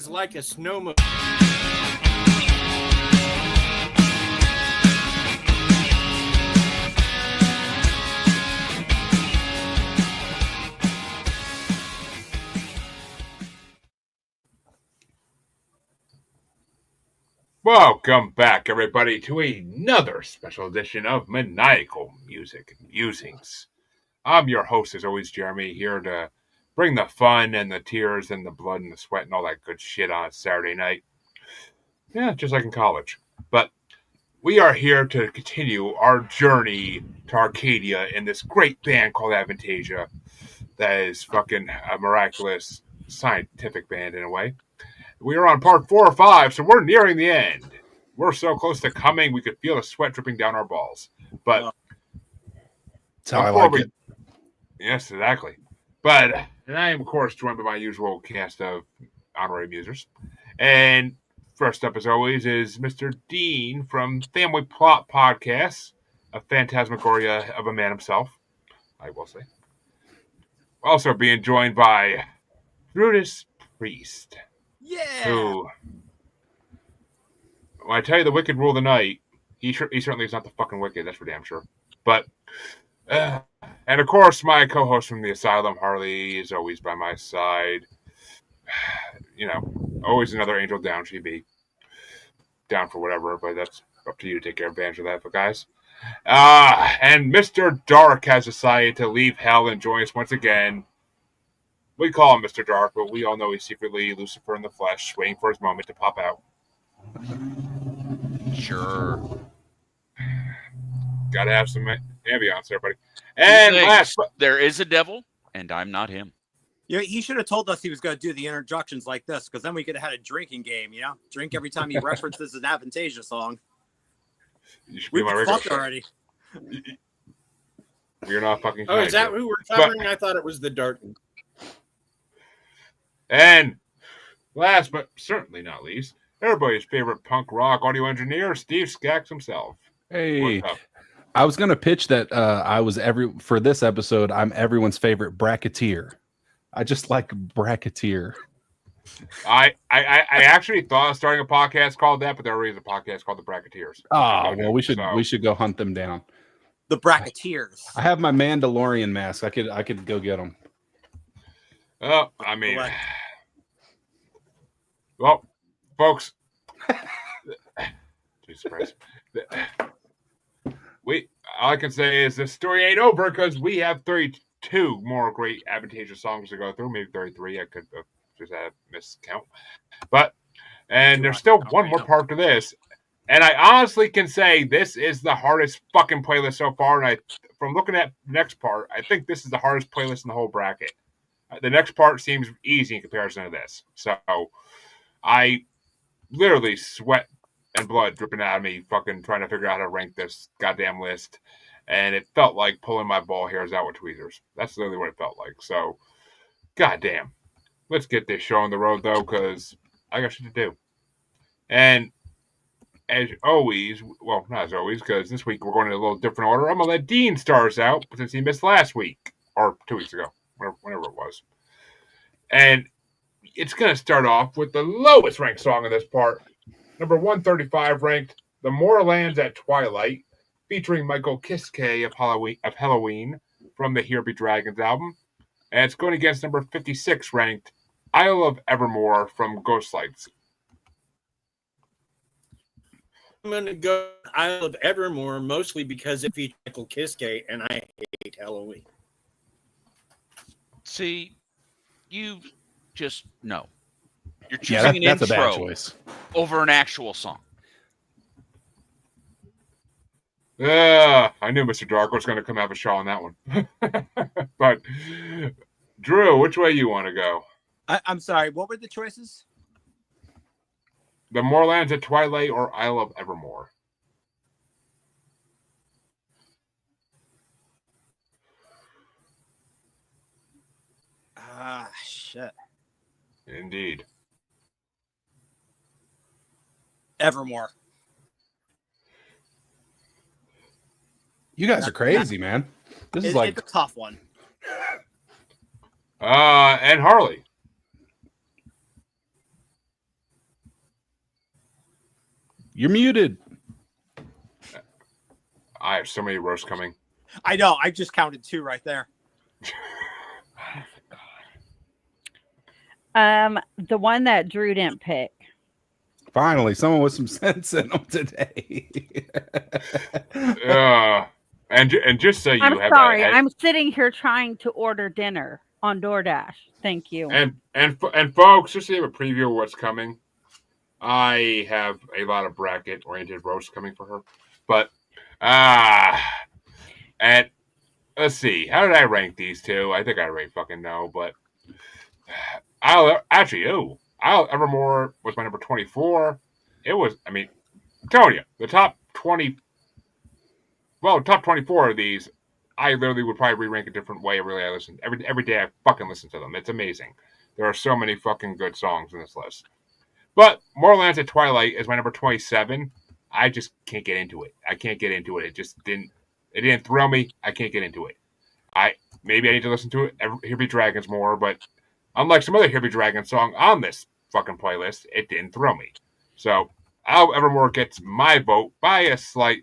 is like a snowmobile. Welcome back, everybody, to another special edition of Maniacal Music and Musings. I'm your host, as always, Jeremy, here to bring the fun and the tears and the blood and the sweat and all that good shit on a Saturday night. Yeah, just like in college. But we are here to continue our journey to Arcadia in this great band called Avantasia that is fucking a miraculous scientific band in a way. We are on part 4 or 5, so we're nearing the end. We're so close to coming, we could feel the sweat dripping down our balls. But that's how I like it. Yes, exactly. But and I am, of course, joined by my usual cast of honorary musers. And first up, as always, is Mr. Dean from Family Plot Podcast, a phantasmagoria of a man himself, I will say. Also being joined by Brutus Priest. Yeah. Who, when I tell you the wicked rule of the night, he certainly is not the fucking wicked, that's for damn sure. But, and of course, my co-host from the Asylum, Harley, is always by my side. You know, always another angel down, she'd be down for whatever, but that's up to you to take advantage of that, but guys. And Mr. Dark has decided to leave hell and join us once again. We call him Mr. Dark, but we all know he's secretly Lucifer in the flesh, waiting for his moment to pop out. Sure. Gotta have some ambiance there, buddy. And last, there is a devil, and I'm not him. Yeah, he should have told us he was going to do the introductions like this, because then we could have had a drinking game, you know? Drink every time he references an Avantasia song. You should be my regular fucked already. You're not fucking. Oh, is that who we're covering? I thought it was the Dark. And last but certainly not least, everybody's favorite punk rock audio engineer, Steve Skaggs himself. Hey, I was gonna pitch that for this episode, I'm everyone's favorite bracketeer. I just like bracketeer. I actually thought of starting a podcast called that, but there already is a podcast called The Bracketeers. Oh, well, we should go hunt them down. The Bracketeers. I have my Mandalorian mask. I could go get them. Oh, I mean, well, folks, Jesus Christ. All I can say is the story ain't over because we have 32 more great Avantasia songs to go through. Maybe 33. I could just have miscount. And there's still one more part to this. And I honestly can say this is the hardest fucking playlist so far. And from looking at the next part, I think this is the hardest playlist in the whole bracket. The next part seems easy in comparison to this. So I literally sweat and blood dripping out of me fucking trying to figure out how to rank this goddamn list. And it felt like pulling my ball hairs out with tweezers. That's literally what it felt like. So, goddamn. Let's get this show on the road, though, because I got shit to do. And as always, well, not as always, because this week we're going in a little different order. I'm going to let Dean start us out since he missed last week, or 2 weeks ago, whenever it was. And it's going to start off with the lowest ranked song in this part. Number 135 ranked, The Moorlands at Twilight, featuring Michael Kiske of Halloween from the Here Be Dragons album. And it's going against number 56 ranked, Isle of Evermore from Ghostlights. I'm going to go Isle of Evermore, mostly because it features Michael Kiske, and I hate Halloween. See, you just no. You're choosing an that's intro a bad choice over an actual song. I knew Mr. Dark was going to come have a shot on that one. But, Drew, which way you want to go? I'm sorry, what were the choices? The Moorlands at Twilight or Isle of Evermore? Shit. Indeed. Evermore. You guys are crazy, man. This is like it's a tough one. And Harley. You're muted. I have so many roasts coming. I know. I just counted 2 right there. The one that Drew didn't pick. Finally, someone with some sense in them today. And just so you I'm have sorry. I'm sitting here trying to order dinner on DoorDash. Thank you. and folks, just to give a preview of what's coming, I have a lot of bracket-oriented roasts coming for her. But and let's see, how did I rank these two? I think I already fucking know, but I'll Evermore was my number 24. It was, I mean, I'm telling you, the top 24 of these, I literally would probably re-rank a different way. Really, I listen every day. I fucking listen to them. It's amazing. There are so many fucking good songs in this list. But Moorlands at Twilight is my number 27. I just can't get into it. I can't get into it. It didn't thrill me. I can't get into it. Maybe I need to listen to it. Here Be Dragons more, but unlike some other Here Be Dragons song on this fucking playlist, it didn't thrill me. So Evermore gets my vote by a slight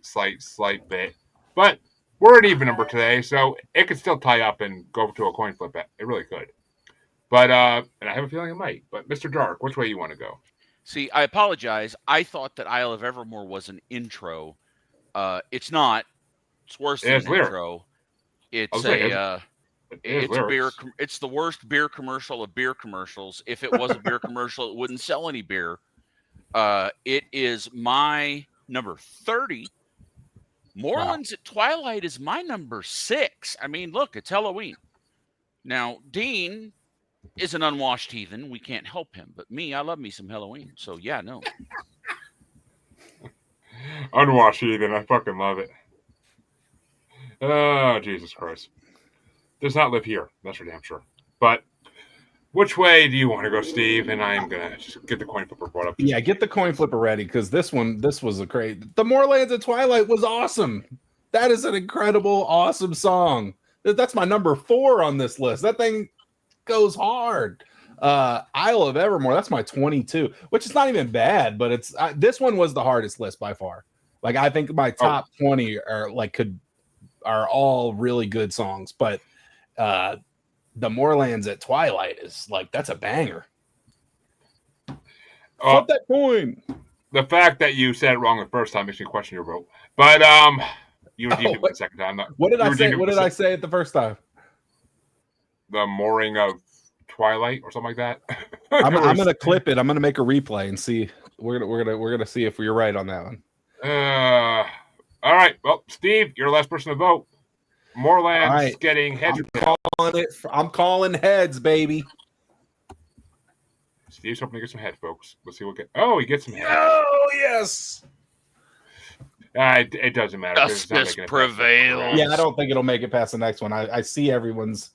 bit. But we're at even number today, so it could still tie up and go to a coin flip. It really could. But and I have a feeling it might. But Mr. Dark, which way you want to go? See, I apologize. I thought that Isle of Evermore was an intro. It's not. It's worse than an intro. It's a beer. It's the worst beer commercial of beer commercials. If it was a beer commercial, it wouldn't sell any beer. It is my number 30. Moorlands at Twilight is my number 6. I mean, look, it's Halloween. Now, Dean is an unwashed heathen. We can't help him. But me, I love me some Halloween. So, yeah, no. Unwashed heathen. I fucking love it. Oh, Jesus Christ. Does not live here. That's for damn sure. But which way do you want to go, Steve? And I'm going to just get the coin flipper brought up. Yeah, get the coin flipper ready, because this was a great... The Moorlands at Twilight was awesome. That is an incredible, awesome song. That's my number 4 on this list. That thing goes hard. Isle of Evermore, that's my 22, which is not even bad, but it's this one was the hardest list by far. Like, I think my top 20 are all really good songs, but the Moorlands at Twilight is like, that's a banger. Flip that coin. The fact that you said it wrong the first time makes me question your vote. But you redeemed it the second time. What did I say? What did I say it the first time? The mooring of Twilight or something like that. I'm gonna clip it. I'm gonna make a replay and see. We're gonna see if we're right on that one. All right. Well, Steve, you're the last person to vote. Moorlands getting heads. I'm calling heads, baby. Steve's hoping to get some heads, folks. Let's see what get. Oh, he gets some heads. Oh yes. It doesn't matter. Justice prevails. Yeah, I don't think it'll make it past the next one. I see everyone's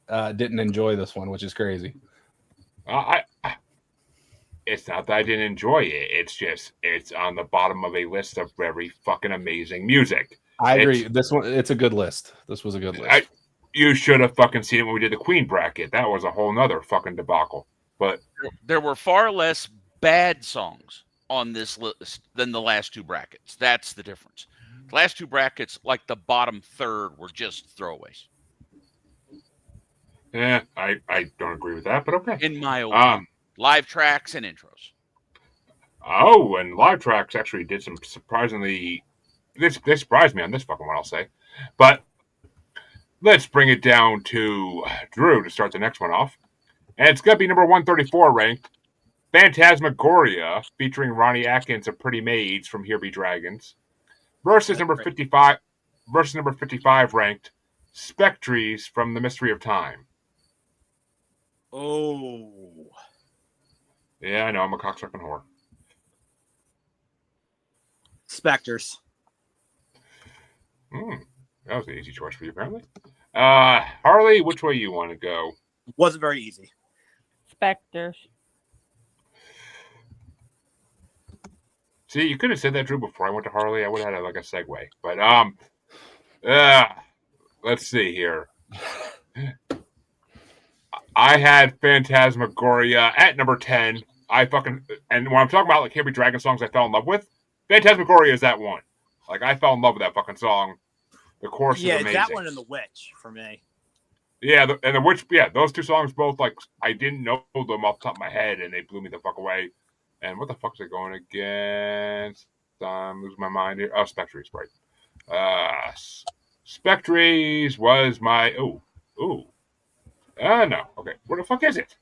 didn't enjoy this one, which is crazy. It's not that I didn't enjoy it. It's just it's on the bottom of a list of very fucking amazing music. I agree. This one, it's a good list. This was a good list. You should have fucking seen it when we did the Queen bracket. That was a whole nother fucking debacle. But there were far less bad songs on this list than the last 2 brackets. That's the difference. The last 2 brackets, like the bottom third, were just throwaways. Yeah, I don't agree with that, but okay. In my opinion, live tracks and intros. Oh, and live tracks actually did some surprisingly. They surprised me on this fucking one, I'll say. But let's bring it down to Drew to start the next one off. And it's going to be number 134 ranked. Phantasmagoria, featuring Ronnie Atkins of Pretty Maids from Here Be Dragons. Versus number 55 ranked. Spectres from The Mystery of Time. Oh. Yeah, I know. I'm a cocksucking whore. Spectres. That was an easy choice for you, apparently. Harley, which way you want to go? Wasn't very easy. Spectres. See, you could have said that, Drew, before I went to Harley. I would have had like a segue. But let's see here. I had Phantasmagoria at number 10. And when I'm talking about like Here Be Dragon songs I fell in love with, Phantasmagoria is that one. Like, I fell in love with that fucking song. The chorus is amazing. Yeah, that one and The Witch for me. Yeah, and The Witch, yeah, those two songs both, like, I didn't know them off the top of my head, and they blew me the fuck away. And what the fuck is it going against? I'm losing my mind here. Oh, Spectres, right. Spectres was my... no. Okay, where the fuck is it?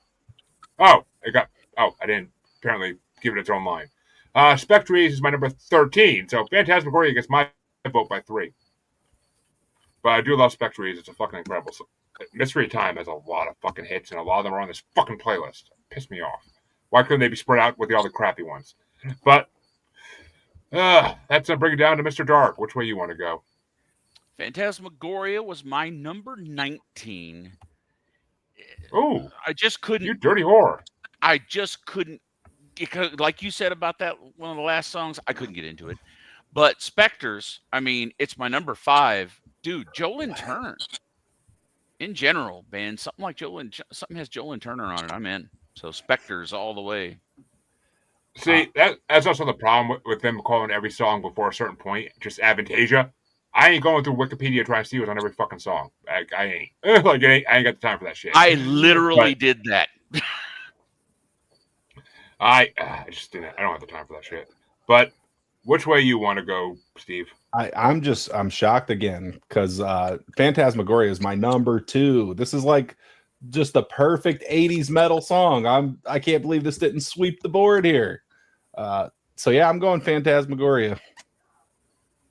Oh, I didn't apparently give it its own line. Spectres is my number 13, so Phantasmagoria gets my vote by 3. But I do love Spectres. It's a fucking incredible song. Mystery Time has a lot of fucking hits, and a lot of them are on this fucking playlist. Piss me off. Why couldn't they be spread out with all the crappy ones? But that's going to bring it down to Mr. Dark. Which way you want to go? Phantasmagoria was my number 19. Ooh. I just couldn't. You dirty whore. I just couldn't. Because, like you said about that one of the last songs, I couldn't get into it. But Spectres, I mean, it's my number 5. Dude, Jolyn Turner. In general, man, something has Jolyn Turner on it. I'm in. So Spectres all the way. See, that's also the problem with them calling every song before a certain point just Avantasia. I ain't going through Wikipedia trying to see what's on every fucking song. I ain't. Like, I ain't got the time for that shit. I literally did that. I just didn't. I don't have the time for that shit. But which way you want to go, Steve? I'm shocked again because Phantasmagoria is my number 2. This is like just the perfect 80s metal song. I can't believe this didn't sweep the board here. So yeah, I'm going Phantasmagoria.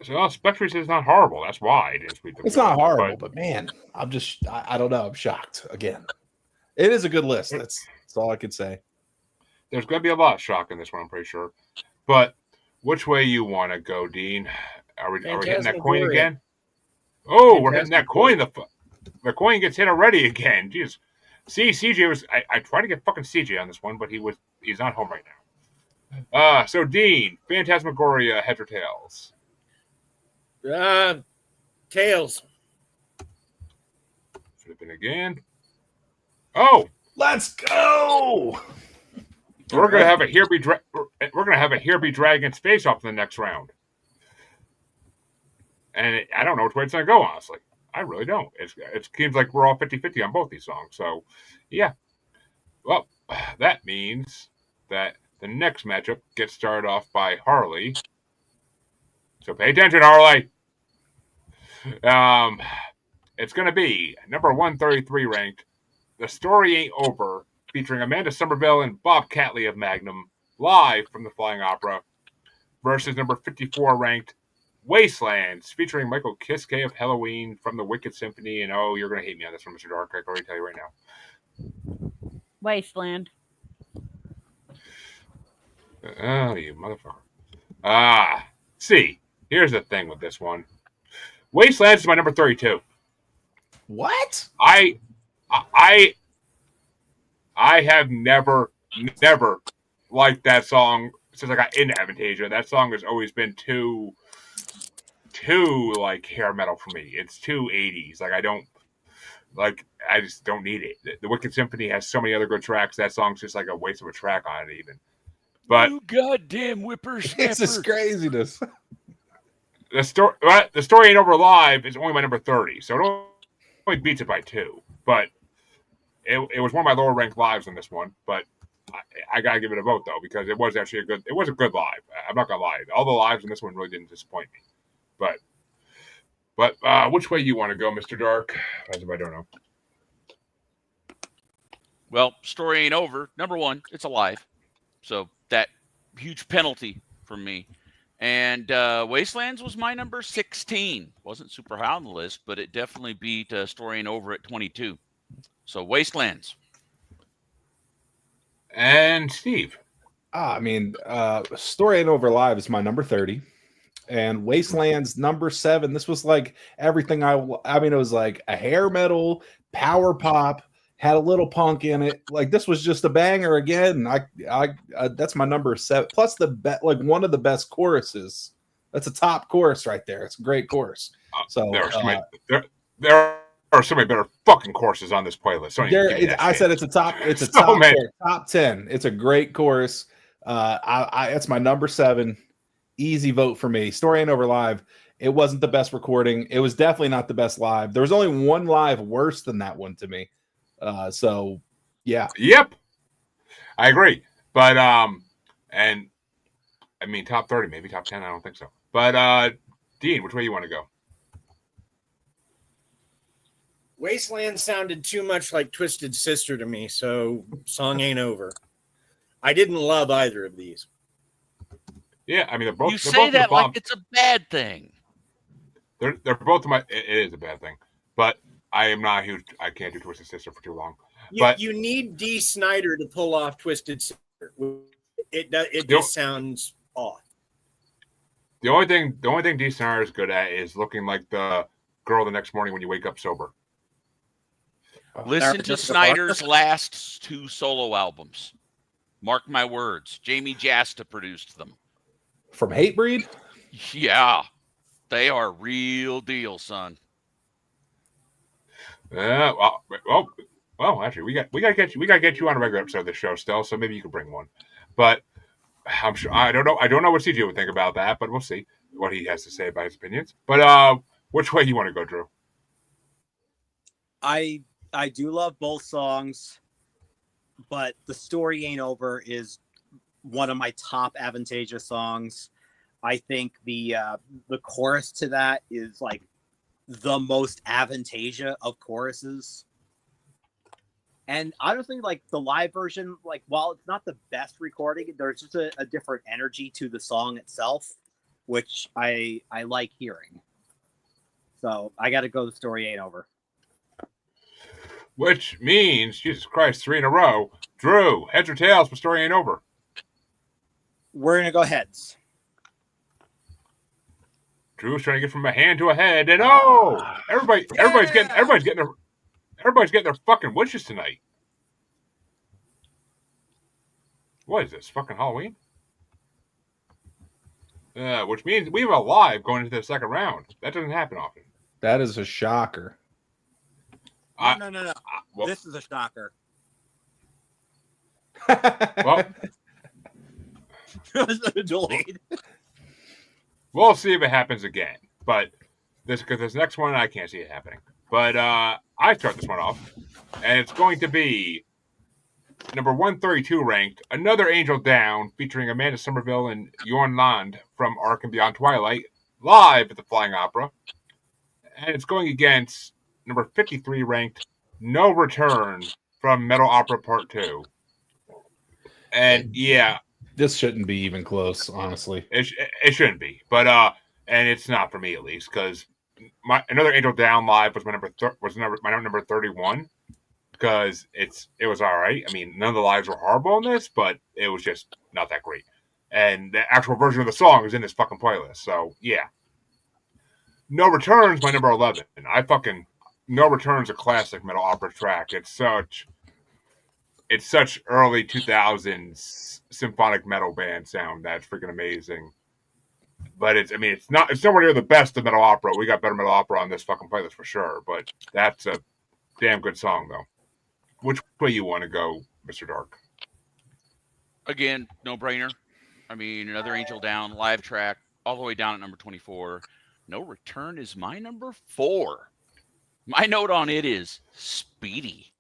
So Spectres is not horrible. That's why I didn't sweep the board. It's not horrible, but man, I don't know. I'm shocked again. It is a good list. That's all I could say. There's going to be a lot of shock in this one, I'm pretty sure. But which way you want to go, Dean? Are we hitting that coin again? Oh, we're hitting that coin. The coin gets hit already again. Jeez. See, CJ was... I tried to get fucking CJ on this one, but he's not home right now. So, Dean, Phantasmagoria, heads or tails? Tails. Flipping again. Oh! Let's go! We're gonna have a Here Be Dragons face off in the next round, and I don't know which way it's gonna go. Honestly, I really don't. It seems like we're all 50-50 on both these songs. So, yeah. Well, that means that the next matchup gets started off by Harley. So pay attention, Harley. It's gonna be number 133 ranked. The Story Ain't Over, featuring Amanda Somerville and Bob Catley of Magnum, live from the Flying Opera, versus number 54 ranked Wastelands, featuring Michael Kiske of Halloween from the Wicked Symphony. And oh, you're going to hate me on this one, Mr. Dark. I can already tell you right now. Wasteland. Oh, you motherfucker. See, here's the thing with this one. Wastelands is my number 32. What? I have never liked that song since I got into Avantasia. That song has always been too like hair metal for me. It's too 80s. I just don't need it. The Wicked Symphony has so many other good tracks. That song's just like a waste of a track on it even. But you goddamn whippersnapper. It's just craziness. The Story Ain't Over live is only my number 30, so it only beats it by 2. But it was one of my lower ranked lives on this one, but I gotta give it a vote though because it was actually a good live. I'm not gonna lie, all the lives in this one really didn't disappoint me. But which way you want to go, Mr. Dark? As if I don't know. Well, Story Ain't Over. Number 1, it's alive, so that huge penalty from me. And Wastelands was my number 16. Wasn't super high on the list, but it definitely beat Story Ain't Over at 22. So Wastelands. And Steve. Story Ain't Over live is my number 30. And Wastelands number 7. This was like everything it was like a hair metal, power pop, had a little punk in it. Like this was just a banger again. That's my number 7. Plus one of the best choruses. That's a top chorus right there. It's a great chorus. So there are so many better fucking courses on this playlist. I said it's a top. It's a top 10. It's a great chorus. It's my number 7. easy vote for me. Story Ain't Over live. It wasn't the best recording. It was definitely not the best live. There was only one live worse than that one to me. So yeah. Yep. I agree. But and I mean top 30, maybe top 10, I don't think so. But Dean, which way you want to go? Wasteland sounded too much like Twisted Sister to me, so Song Ain't Over. I didn't love either of these. Yeah, I mean they're both. You they're say both that like it's a bad thing. They're both my. It is a bad thing, but I am not huge. I can't do Twisted Sister for too long. But you need Dee Snider to pull off Twisted Sister. It just sounds off. The only thing Dee Snider is good at is looking like the girl the next morning when you wake up sober. Listen to Snyder's last 2 solo albums. Mark my words. Jamie Jasta produced them. From Hatebreed? Yeah. They are real deal, son. Well, actually, we gotta get you on a regular episode of the show still, so maybe you could bring one. But I'm sure I don't know what CJ would think about that, but we'll see what he has to say about his opinions. But which way you want to go, Drew? I do love both songs, but The Story Ain't Over is one of my top Avantasia songs. I think the chorus to that is like the most Avantasia of choruses. And honestly, like the live version, like while it's not the best recording, there's just a different energy to the song itself, which I like hearing. So I got to go. The Story Ain't Over. Which means, Jesus Christ, 3 in a row. Drew, heads or tails, the Story Ain't Over. We're gonna go heads. Drew's trying to get from a hand to a head, and everybody's getting their fucking wishes tonight. What is this? Fucking Halloween? Which means we have a live going into the second round. That doesn't happen often. That is a shocker. No. Well, this is a shocker. Well, Delayed. we'll see if it happens again. But this next one, I can't see it happening. But I start this one off, and it's going to be number 132 ranked, Another Angel Down, featuring Amanda Somerville and Jorn Land from Ark and Beyond Twilight, live at the Flying Opera. And it's going against number 53 ranked, No Return from Metal Opera Part 2. And yeah, this shouldn't be even close, honestly. It shouldn't be, but and it's not for me at least, because Another Angel Down live was my number 31, because it was all right. I mean, none of the lives were horrible in this, but it was just not that great. And the actual version of the song is in this fucking playlist, so yeah. No Return's my number 11. No Return's a classic metal opera track. It's such early 2000s symphonic metal band sound that's freaking amazing. But it's nowhere near the best of metal opera. We got better metal opera on this fucking playlist for sure. But that's a damn good song, though. Which way you want to go, Mr. Dark? Again, no brainer. I mean, Another Angel Down, live track, all the way down at number 24. No Return is my number 4. My note on it is speedy.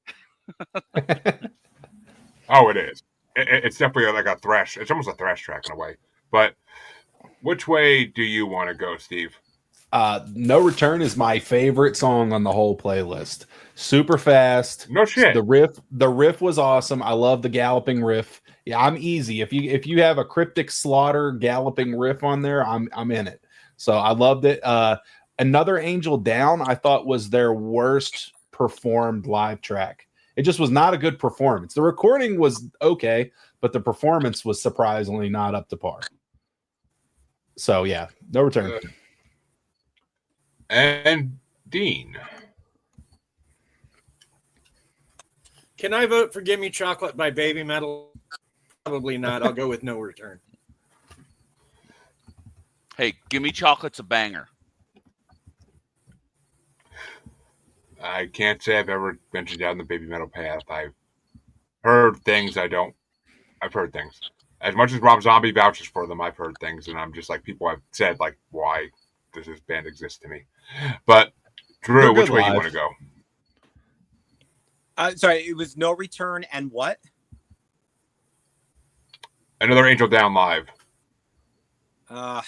Oh, it is. It's definitely like a thrash. It's almost a thrash track in a way. But which way do you want to go, Steve? No Return is my favorite song on the whole playlist. Super fast. No shit. The riff was awesome. I love the galloping riff. Yeah, I'm easy. If you have a Cryptic Slaughter galloping riff on there, I'm in it. So I loved it. Another Angel Down, I thought was their worst performed live track. It just was not a good performance. The recording was okay, but the performance was surprisingly not up to par. So yeah, No Return. And Dean. Can I vote for Gimme Chocolate by Baby Metal? Probably not. I'll go with No Return. Hey, Gimme Chocolate's a banger. I can't say I've ever ventured down the Baby Metal path. I've heard things. I've heard things. As much as Rob Zombie vouches for them, I've heard things, and I'm just like, people have said, like, why does this band exist to me? But, Drew, which way you want to go? Sorry, it was No Return and what? Another Angel Down live. I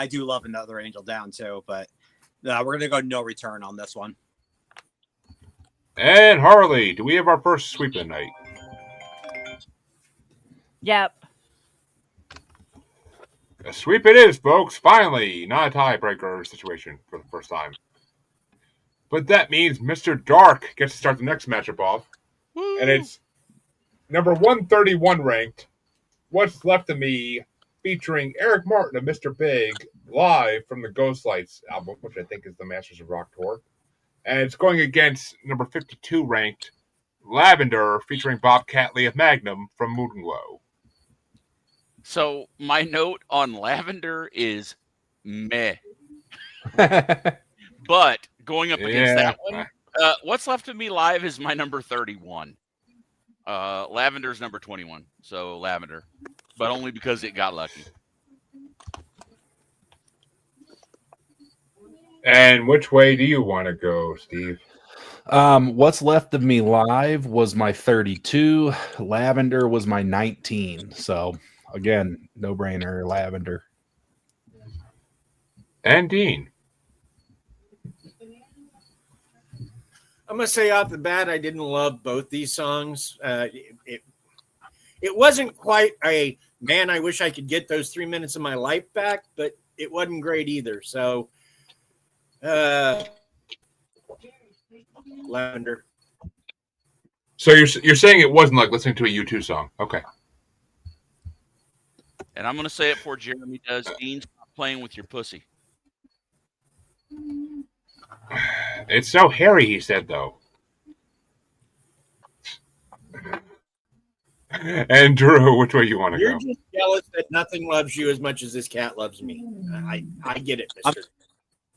do love Another Angel Down, too, but we're going to go No Return on this one. And Harley, do we have our first sweep of the night? Yep. A sweep it is, folks. Finally, not a tiebreaker situation for the first time. But that means Mr. Dark gets to start the next matchup off. Woo. And it's number 131 ranked, What's Left of Me, featuring Eric Martin of Mr. Big, live from the Ghost Lights album, which I think is the Masters of Rock tour. And it's going against number 52 ranked, Lavender, featuring Bob Catley of Magnum from Mood and Glow. So my note on Lavender is meh. But going up against that one, What's Left of Me live is my number 31. Lavender's number 21. So Lavender, but only because it got lucky. And which way do you want to go, Steve? What's Left of Me live was my 32. Lavender was my 19. So again, no brainer, Lavender. And Dean. I'm gonna say off the bat, I didn't love both these songs. It wasn't quite a man. I wish I could get those 3 minutes of my life back, but it wasn't great either. So, Lavender. So you're saying it wasn't like listening to a U2 song? Okay. And I'm gonna say it before Jeremy does. Dean, stop playing with your pussy. It's so hairy, he said, though. And Drew, which way you want to go? You're just jealous that nothing loves you as much as this cat loves me. I get it, mister.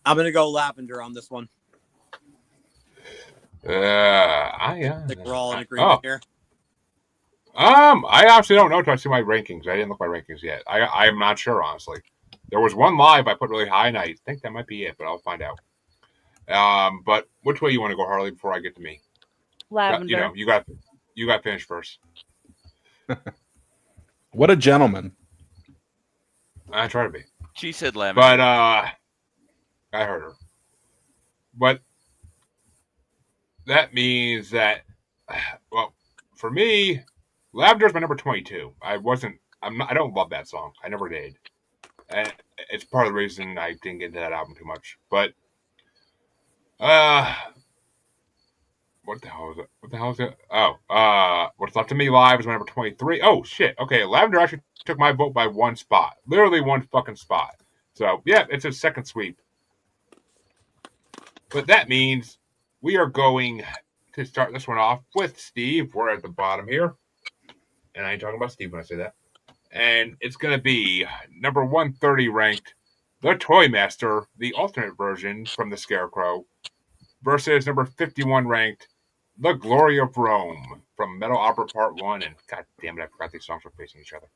I'm going to go Lavender on this one. I think we're all in agreement here. I actually don't know until I see my rankings. I didn't look at my rankings yet. I'm not sure, honestly. There was one live I put really high, and I think that might be it, but I'll find out. But which way you want to go, Harley, before I get to me? Lavender. You got to finish first. What a gentleman. I try to be. She said Lavender. But I heard her. But that means that, well, for me, Lavender's my number 22. I don't love that song. I never did. And it's part of the reason I didn't get into that album too much. But what the hell is it? Oh, What's Left of Me live is my number 23. Oh shit. Okay, Lavender actually took my vote by one spot. Literally one fucking spot. So yeah, it's a second sweep. But that means we are going to start this one off with Steve. We're at the bottom here. And I ain't talking about Steve when I say that. And it's going to be number 130 ranked, The Toy Master, the alternate version from The Scarecrow, versus number 51 ranked, The Glory of Rome from Metal Opera Part 1. And god damn it, I forgot these songs were facing each other.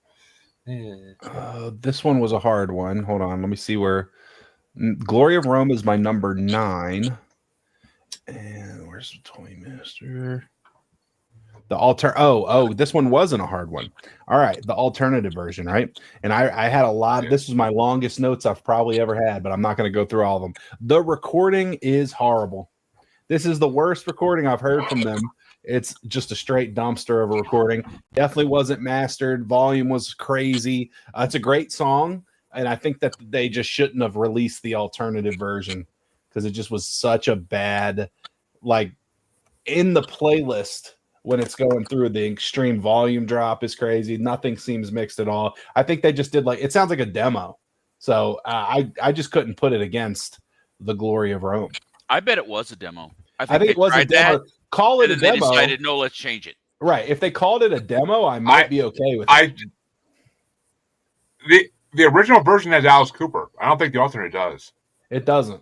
This one was a hard one. Hold on, let me see where. Glory of Rome is my number 9. And where's the Toy Master? This one wasn't a hard one. All right, the alternative version, right? And I had a lot. This was my longest notes I've probably ever had, but I'm not going to go through all of them. The recording is horrible. This is the worst recording I've heard from them. It's just a straight dumpster of a recording. Definitely wasn't mastered. Volume was crazy. It's a great song, and I think that they just shouldn't have released the alternative version because it just was such a bad, like, in the playlist. When it's going through, the extreme volume drop is crazy. Nothing seems mixed at all. I think they just did it sounds like a demo. So I just couldn't put it against The Glory of Rome. I bet it was a demo. I think it was a demo. Call it a demo. They decided, no, let's change it. Right. If they called it a demo, I might be okay with it. The original version has Alice Cooper. I don't think the alternate does. It doesn't.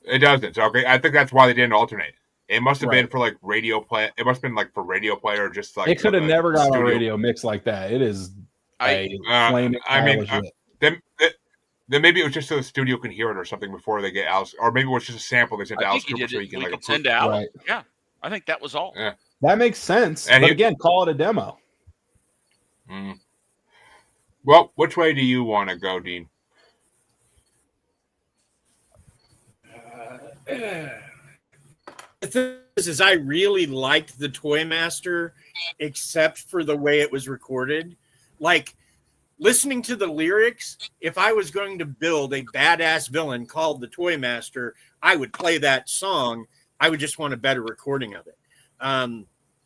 It doesn't. So okay, I think that's why they didn't alternate. It must have been for like radio play. It must have been like for radio play or just like it could have like never got a radio mix like that. It is flaming. Then maybe it was just so the studio can hear it or something before they get Alice, or maybe it was just a sample they sent to Alice Cooper so he can like send out. Right. Yeah, I think that was all. Yeah, that makes sense. And but again, call it a demo. Well, which way do you want to go, Dean? The thing is I really liked the Toymaster, except for the way it was recorded. Like, listening to the lyrics, if I was going to build a badass villain called the Toymaster, I would play that song. I would just want a better recording of it.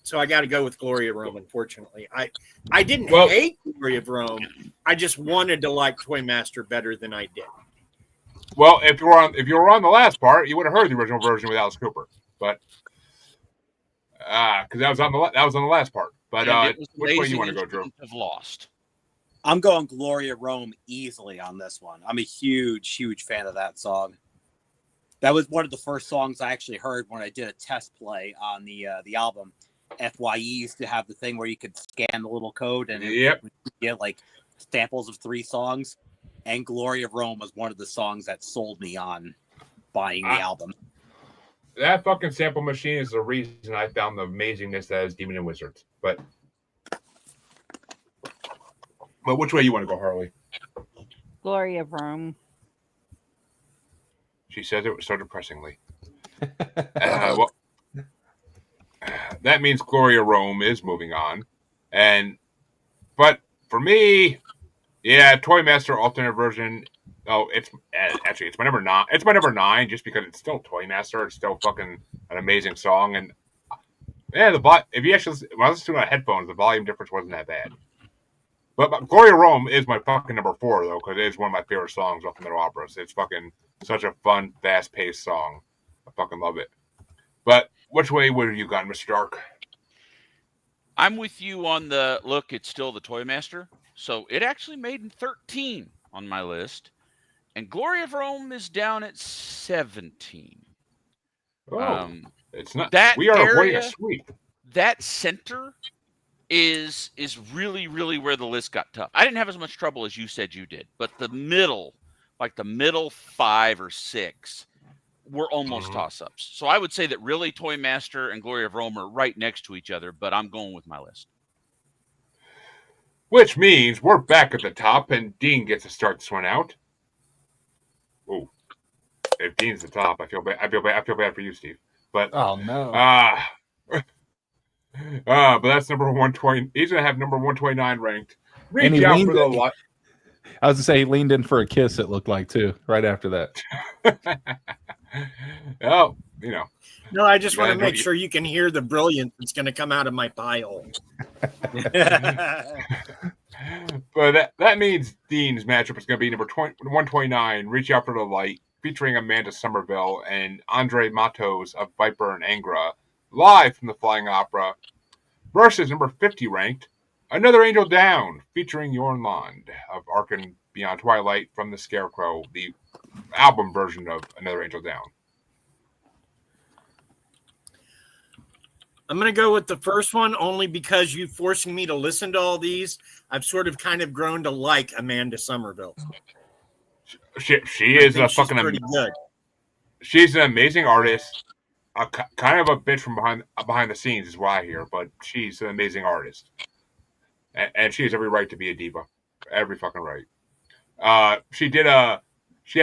So I got to go with Glory of Rome, unfortunately. I didn't hate Glory of Rome. I just wanted to like Toymaster better than I did. Well, if you were on the last part, you would have heard the original version with Alice Cooper. But because that was on the last part. But which way you want to go, Drew? Have lost. I'm going Glory of Rome easily on this one. I'm a huge fan of that song. That was one of the first songs I actually heard when I did a test play on the album. FYE used to have the thing where you could scan the little code and it would get like samples of 3 songs. And Glory of Rome was one of the songs that sold me on buying the album. That fucking sample machine is the reason I found the amazingness that is Demon and Wizards. But which way you want to go, Harley? Glory of Rome. She says it so depressingly. Well, that means Glory of Rome is moving on. But for me, yeah, Toymaster alternate version. Oh, it's my number 9. It's my number 9 just because it's still Toymaster. It's still fucking an amazing song. And yeah, if you actually when I listen to it on headphones, the volume difference wasn't that bad. But Glory of Rome is my fucking number 4 though, because it is one of my favorite songs off the Metal Operas. It's fucking such a fun, fast-paced song. I fucking love it. But which way would you gone, Mr. Dark? I'm with you on the look. It's still the Toymaster, so it actually made 13 on my list, and Glory of Rome is down at 17. Oh, it's not. That we are area, avoiding a sweep. That center is really where the list got tough. I didn't have as much trouble as you said you did, but the middle, like the middle 5 or 6, were almost toss-ups. So I would say that really Toymaster and Glory of Rome are right next to each other, but I'm going with my list. Which means we're back at the top, and Dean gets to start this one out. Oh, if Dean's the top, I feel bad. I feel bad for you, Steve. But oh no. But that's number 120. He's gonna have number 129 ranked. Reach out for the light. I was to say he leaned in for a kiss. It looked like too. Right after that. Oh, you know. No, I just want to make sure you can hear the brilliance that's going to come out of my pie hole. But that means Dean's matchup is going to be number 129, Reach Out for the Light, featuring Amanda Somerville and Andre Matos of Viper and Angra, live from the Flying Opera, versus number 50 ranked, Another Angel Down, featuring Jorn Lund of Ark and Beyond Twilight from the Scarecrow, the album version of Another Angel Down. I'm going to go with the first one only because you forcing me to listen to all these. I've sort of kind of grown to like Amanda Somerville. She is a fucking pretty good. She's an amazing artist. Kind of a bitch from behind the scenes is what I hear, but she's an amazing artist. And she has every right to be a diva. Every fucking right. She had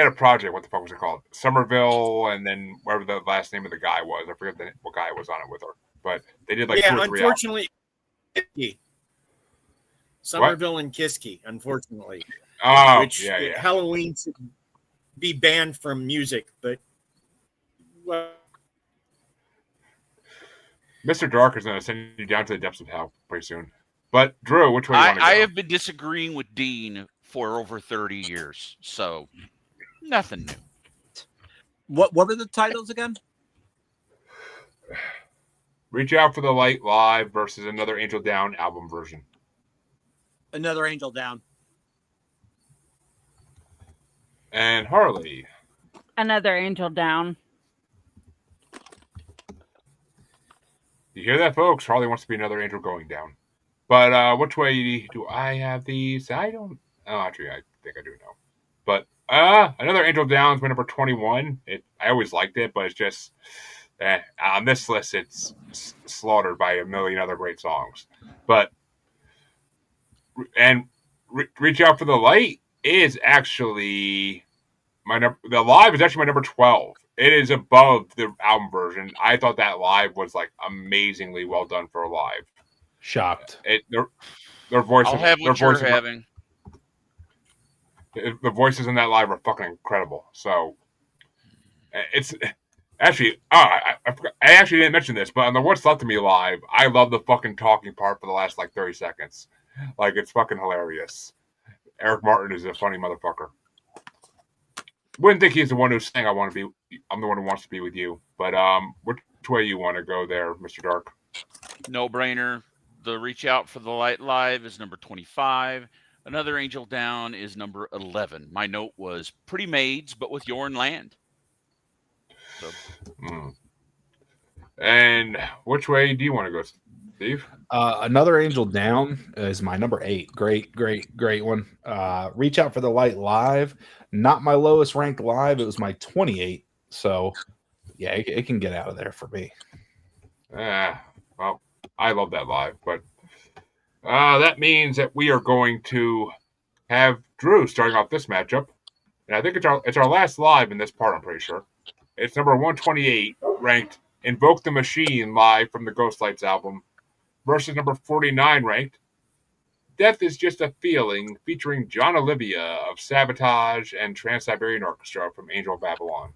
a project. What the fuck was it called? Somerville, and then whatever the last name of the guy was. I forget what guy was on it with her. But they did like 2 or 3 unfortunately, Somerville and Kiski, unfortunately. Oh, which Halloween should be banned from music, but Mr. Dark is going to send you down to the depths of hell pretty soon. But Drew, which way do you want to go? I have been disagreeing with Dean for over 30 years, so nothing new. What were the titles again? Reach Out for the Light live versus Another Angel Down album version. Another Angel Down. And Harley. Another Angel Down. You hear that, folks? Harley wants to be another angel going down. But which way do I have these? I don't. Oh, actually, I think I do know. But another angel down is my number 21. I always liked it, but it's just on this list, it's slaughtered by a million other great songs. But Reach Out for the Light is actually the live is actually my number 12. It is above the album version. I thought that live was like amazingly well done for a live. Shocked. Their voices. I'll have what you're having. The voices in that live are fucking incredible. So it's actually. I actually didn't mention this, but on the What's Left of Me live, I love the fucking talking part for the last like 30 seconds. Like it's fucking hilarious. Eric Martin is a funny motherfucker. Wouldn't think he's the one who's saying I'm the one who wants to be with you. But which way you want to go there, Mr. Dark? No brainer. The Reach Out for the Light live is number 25. Another Angel Down is number 11. My note was Pretty Maids, but with Your Land. So. And which way do you want to go, Steve? Another Angel Down is my number 8. Great one. Reach Out for the Light live. Not my lowest ranked live. It was my 28. So, yeah, it can get out of there for me. Well, I love that live, but that means that we are going to have Drew starting off this matchup, and I think it's our last live in this part. I'm pretty sure it's number 128 ranked "Invoke the Machine" live from the Ghost Lights album versus number 49 ranked "Death Is Just a Feeling" featuring John Olivia of Sabotage and Trans-Siberian Orchestra from Angel of Babylon.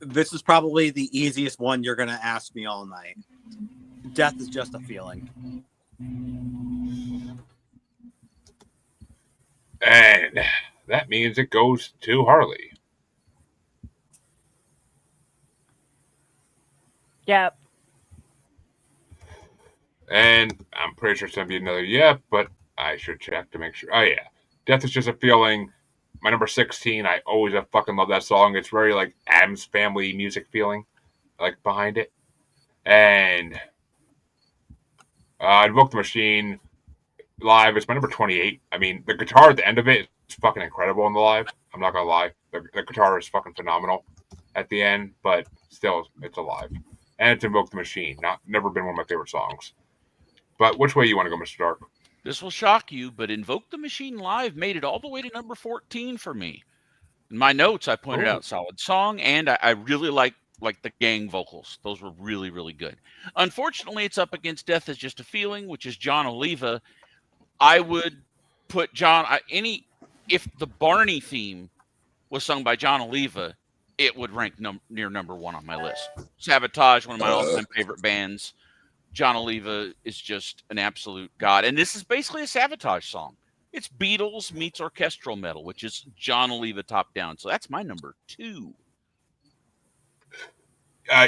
This is probably the easiest one you're going to ask me all night. Death Is Just a Feeling. And that means it goes to Harley. Yep. And I'm pretty sure it's going to be another yep, but I should check to make sure. Oh, yeah. Death Is Just a Feeling. My number 16. I always have fucking love that song. It's very like Addams Family music feeling, like behind it. And Invoke the Machine live. It's my number 28. I mean, the guitar at the end of it is fucking incredible in the live. I'm not going to lie. The guitar is fucking phenomenal at the end, but still, it's alive. And it's Invoke the Machine. Never been one of my favorite songs. But which way you want to go, Mr. Dark? This will shock you, but Invoke the Machine live made it all the way to number 14 for me. In my notes, I pointed out solid song, and I really like the gang vocals. Those were really, really good. Unfortunately, it's up against Death Is Just a Feeling, which is John Oliva. I would put if the Barney theme was sung by John Oliva, it would rank near number 1 on my list. Sabotage, one of my all-time favorite bands. John Oliva is just an absolute god. And this is basically a Sabotage song. It's Beatles meets orchestral metal, which is John Oliva top down. So that's my number 2.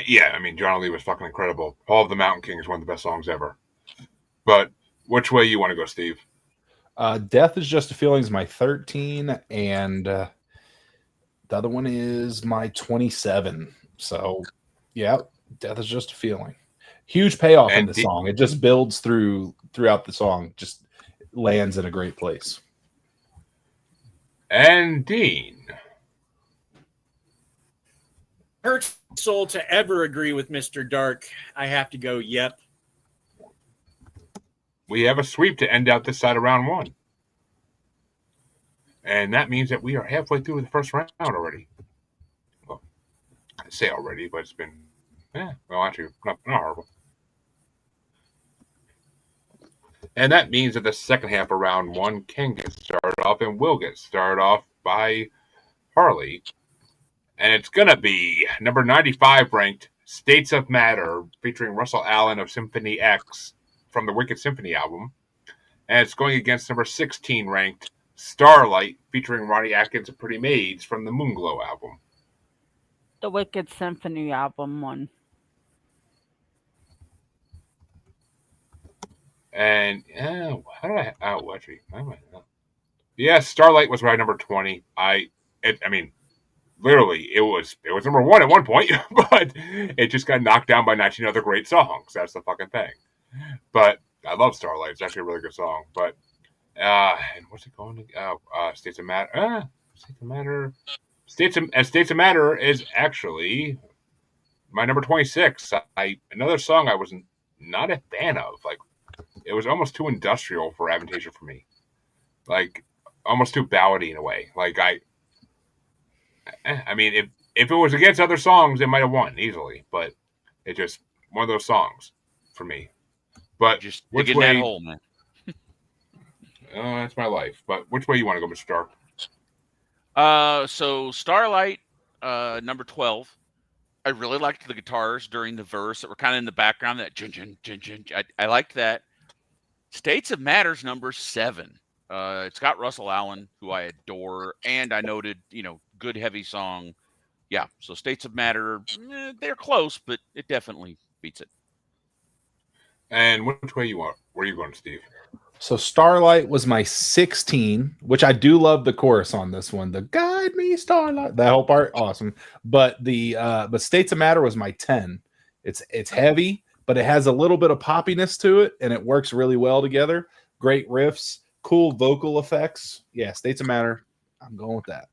Yeah, I mean, John Oliva was fucking incredible. All of the Mountain King is one of the best songs ever. But which way you want to go, Steve? Death Is Just a Feeling is my 13, and the other one is my 27. So, yeah, Death Is Just a Feeling. Huge payoff in the song. It just builds throughout the song. Just lands in a great place. And Dean. Hurts soul to ever agree with Mr. Dark. I have to go, yep. We have a sweep to end out this side of round 1. And that means that we are halfway through the first round already. Well, I say already, but it's been, well, actually, not horrible. And that means that the second half of round 1 can get started off and will get started off by Harley. And it's going to be number 95 ranked States of Matter featuring Russell Allen of Symphony X from the Wicked Symphony album. And it's going against number 16 ranked Starlight featuring Ronnie Atkins of Pretty Maids from the Moonglow album. The Wicked Symphony album one. And how did I? Oh, actually, yeah, Starlight was my number 20. I mean, literally, it was number one at one point, but it just got knocked down by 19 other great songs. That's the fucking thing. But I love Starlight. It's actually a really good song. But and what's it going to? States of Matter. States of Matter. States of Matter is actually my number 26. Another song I was not a fan of. Like, it was almost too industrial for Avantasia for me. Like, almost too ballady in a way. Like, I mean, if it was against other songs, it might have won easily. But it just one of those songs for me. But just which dig in way? that hole, man. That's my life. But which way you want to go, Mr. Stark? So Starlight, number 12. I really liked the guitars during the verse that were kind of in the background. That I liked that. States of Matter's number 7. It's got Russell Allen, who I adore, and I noted, good heavy song. Yeah, so States of Matter, they're close, but it definitely beats it. And which way you want? Where are you going, Steve? So Starlight was my 16, which I do love the chorus on this one. The Guide Me Starlight, that whole part, awesome. But but States of Matter was my 10. It's heavy, but it has a little bit of poppiness to it, and it works really well together. Great riffs, cool vocal effects. Yeah, States of Matter. I'm going with that.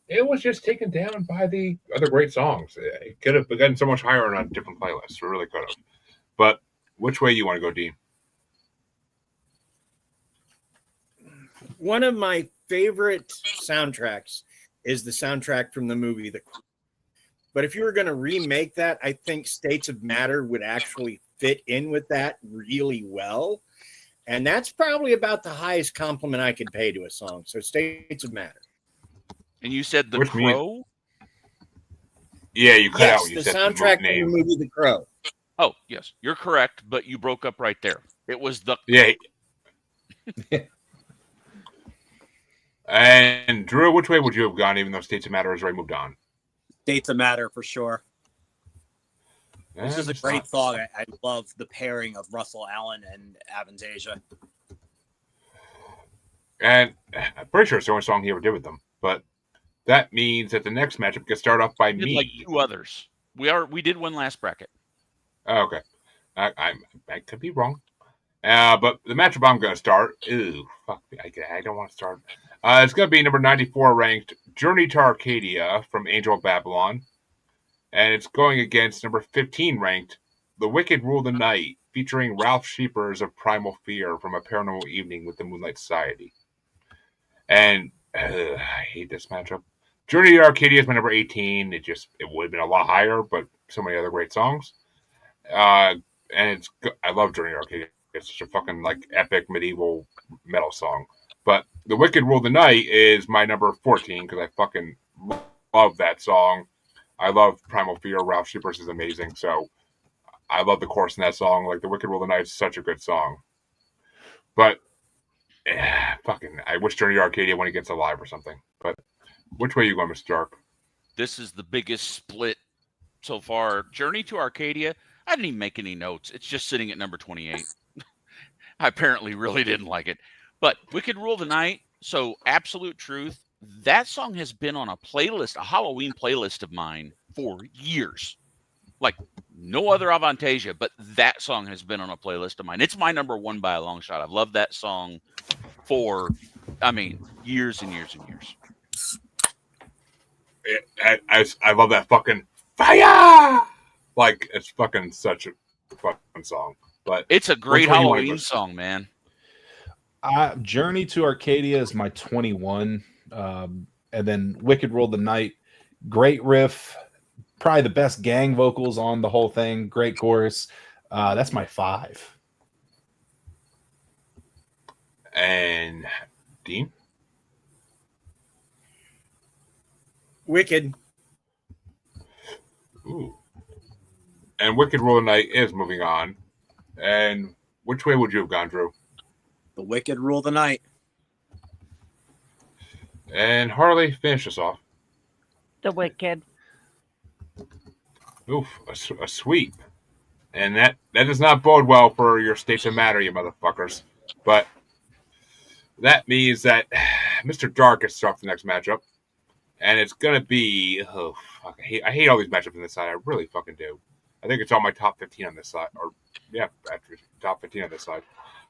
It was just taken down by the other great songs. It could have gotten so much higher on different playlists. We really could have. But which way you want to go, Dean? One of my favorite soundtracks is the soundtrack from the movie The Crow. But if you were going to remake that, I think States of Matter would actually fit in with that really well. And that's probably about the highest compliment I could pay to a song. So States of Matter. And you said The Crow? Yeah, you cut out. Yes, the soundtrack from the movie The Crow. Oh, yes. You're correct, but you broke up right there. It was the... Yeah. And Drew, which way would you have gone, even though States of Matter has already moved on? States of Matter for sure. This is a great song. I love the pairing of Russell Allen and Avantasia. And I'm pretty sure it's the only song he ever did with them. But that means that the next matchup gets started off by me. Like 2 others. We did one last bracket. Oh, okay. I could be wrong. But the matchup I'm going to start. Ew, fuck me. I don't want to start. It's going to be number 94 ranked Journey to Arcadia from Angel of Babylon. And it's going against number 15 ranked The Wicked Rule the Night, featuring Ralph Sheepers of Primal Fear from A Paranormal Evening with the Moonlight Society. And I hate this matchup. Journey to Arcadia is my number 18. It would have been a lot higher, but so many other great songs. And I love Journey to Arcadia. It's such a fucking epic medieval metal song. But The Wicked Rule the Night is my number 14 because I fucking love that song. I love Primal Fear. Ralph Sheepers is amazing. So I love the chorus in that song. The Wicked Rule the Night is such a good song. But I wish Journey to Arcadia went against Alive or something. But which way are you going, Mr. Dark? This is the biggest split so far. Journey to Arcadia, I didn't even make any notes. It's just sitting at number 28. I apparently really didn't like it. But Wicked Rule the Night, so Absolute Truth, that song has been on a playlist, a Halloween playlist of mine for years. Like no other Avantasia, but that song has been on a playlist of mine. It's my number 1 by a long shot. I've loved that song for, years and years and years. I love that fucking fire. It's fucking such a fucking song. But it's a great Halloween song, man. Journey to Arcadia is my 21. And then Wicked Rule the Night, great riff, probably the best gang vocals on the whole thing, great chorus. That's my 5. And Dean? Wicked. Ooh. And Wicked Rule of the Night is moving on. And which way would you have gone, Drew? The Wicked Rule the Night. And Harley, finish us off. The Wicked. Oof, a sweep. And that does not bode well for your States of Matter, you motherfuckers. But that means that Mr. Dark gets to start the next matchup. And it's going to be... Oh, fuck, I hate all these matchups on this side. I really fucking do. I think it's all my top 15 on this side. Or, yeah, actually, top 15 on this side.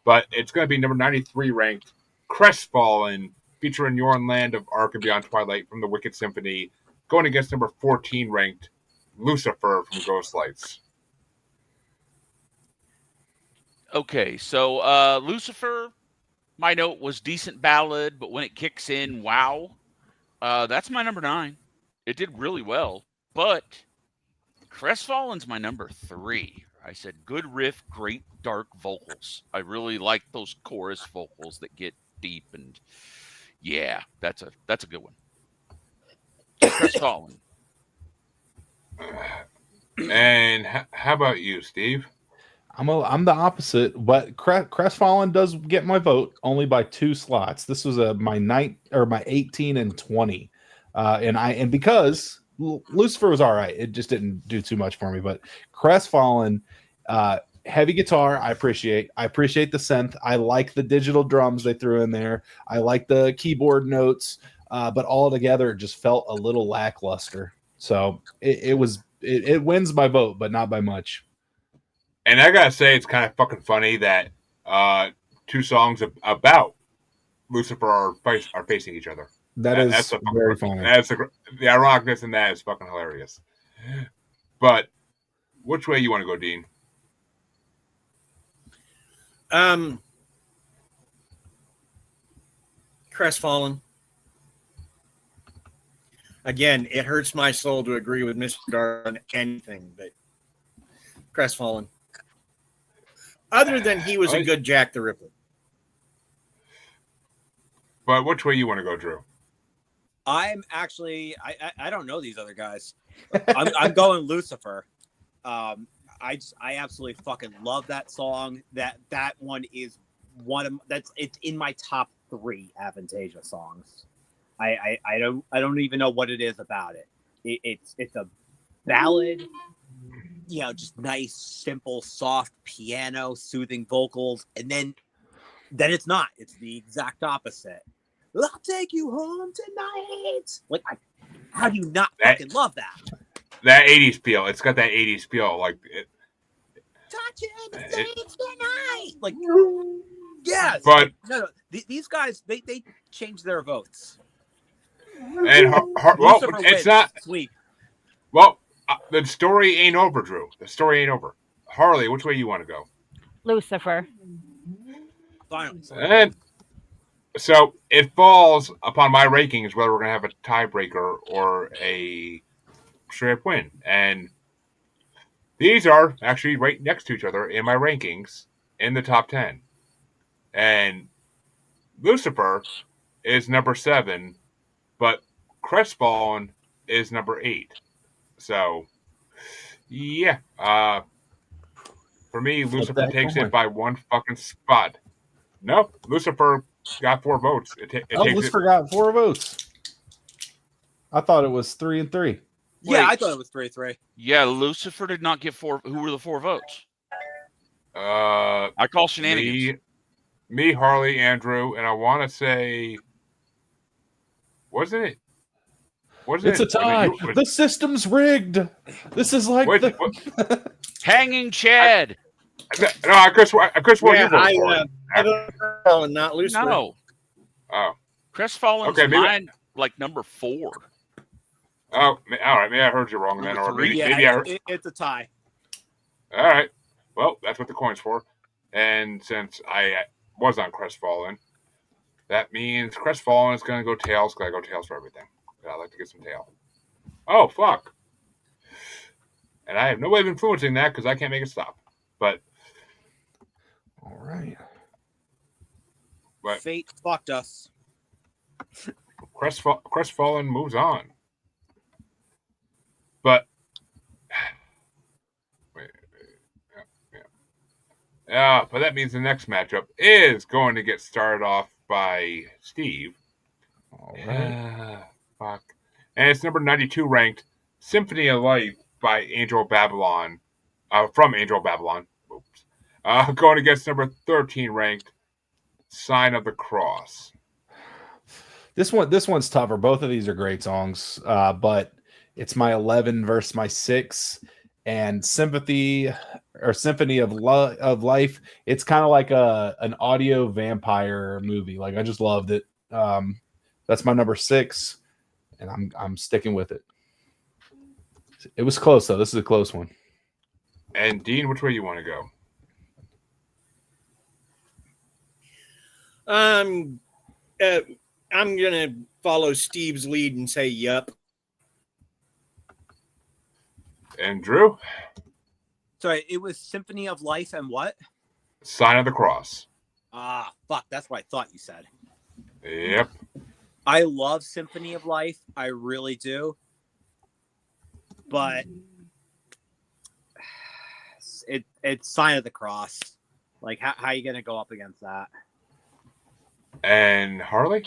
But it's going to be number 93 ranked Crestfallen, featuring Your Land of Arc and Beyond Twilight from the Wicked Symphony, going against number 14 ranked Lucifer from Ghost Lights. Okay, so Lucifer, my note was decent ballad, but when it kicks in, wow. That's my number 9. It did really well, but Crestfallen's my number 3. I said good riff, great dark vocals. I really like those chorus vocals that get deep, and yeah, that's a good one. Crestfallen. And how about you, Steve? I'm the opposite, but Crestfallen does get my vote only by 2 slots. This was my 18 and 20, and because Lucifer was all right, it just didn't do too much for me. But Crestfallen, heavy guitar, I appreciate the synth. I like the digital drums they threw in there. I like the keyboard notes, but all together it just felt a little lackluster. So it wins my vote, but not by much. And I gotta say, it's kind of fucking funny that 2 songs about Lucifer are facing each other. That's very funny. The ironicness in that is fucking hilarious. But which way you want to go, Dean? Crestfallen. Again, it hurts my soul to agree with Mr. Dar on anything, but Crestfallen. Other than he was a good Jack the Ripper. But which way you want to go, Drew? I'm actually I don't know these other guys. I'm going Lucifer. I absolutely fucking love that song. That one is it's in my top 3 Avantasia songs. I don't even know what it is about it. It's a ballad, just nice, simple, soft piano, soothing vocals, and then it's not. It's the exact opposite. I'll take you home tonight. Like, how do you not fucking love that? That 80s feel. It's got that 80s feel. Like it. Touching the saints tonight. Like, yes. But no. These guys, they changed their votes. And well, it's not sweet. Well, the story ain't over, Drew. The story ain't over. Harley, which way you want to go? Lucifer. Finally. And so it falls upon my rankings whether we're going to have a tiebreaker or a straight up win. And these are actually right next to each other in my rankings in the top 10. And Lucifer is number 7, but Crestfallen is number 8. So, yeah. For me, Lucifer takes it by 1 fucking spot. No, Lucifer got 4 votes. Lucifer got 4 votes. I thought it was 3 and 3. Yeah, I thought it was 3-3. Yeah, Lucifer did not get 4. Who were the 4 votes? I call shenanigans. Me, Harley, Andrew, and I want to say, wasn't it? It's a tie. The system's rigged. This is like Hanging Chad. No, I could swear you voted for it. Crestfallen, not Lucifer. No. Oh. Crestfallen's mine, like number 4. Oh, all right. Maybe I heard you wrong then. Or maybe it's a tie. All right. Well, that's what the coin's for. And since I was on Crestfallen, that means Crestfallen is going to go tails. Got to go tails for everything. I'd like to get some tail. Oh, fuck. And I have no way of influencing that because I can't make it stop. But. All right. But fate fucked us. Crestfallen moves on. But. But that means the next matchup is going to get started off by Steve. All right. Fuck. And it's number 92 ranked Symphony of Life by Angel Babylon. From Angel Babylon. Oops. Going against number 13 ranked Sign of the Cross. This one's tougher. Both of these are great songs, but it's my 11 versus my 6, and Symphony of Life. It's kind of like an audio vampire movie. Like, I just loved it. That's my number 6, and I'm sticking with it. It was close though. This is a close one. And Dean, which way you want to go? I'm gonna follow Steve's lead and say yup. And Drew? Sorry, it was Symphony of Life and what? Sign of the Cross. Ah, fuck, that's what I thought you said. Yep. I love Symphony of Life. I really do. But it's Sign of the Cross. Like, how are you going to go up against that? And Harley?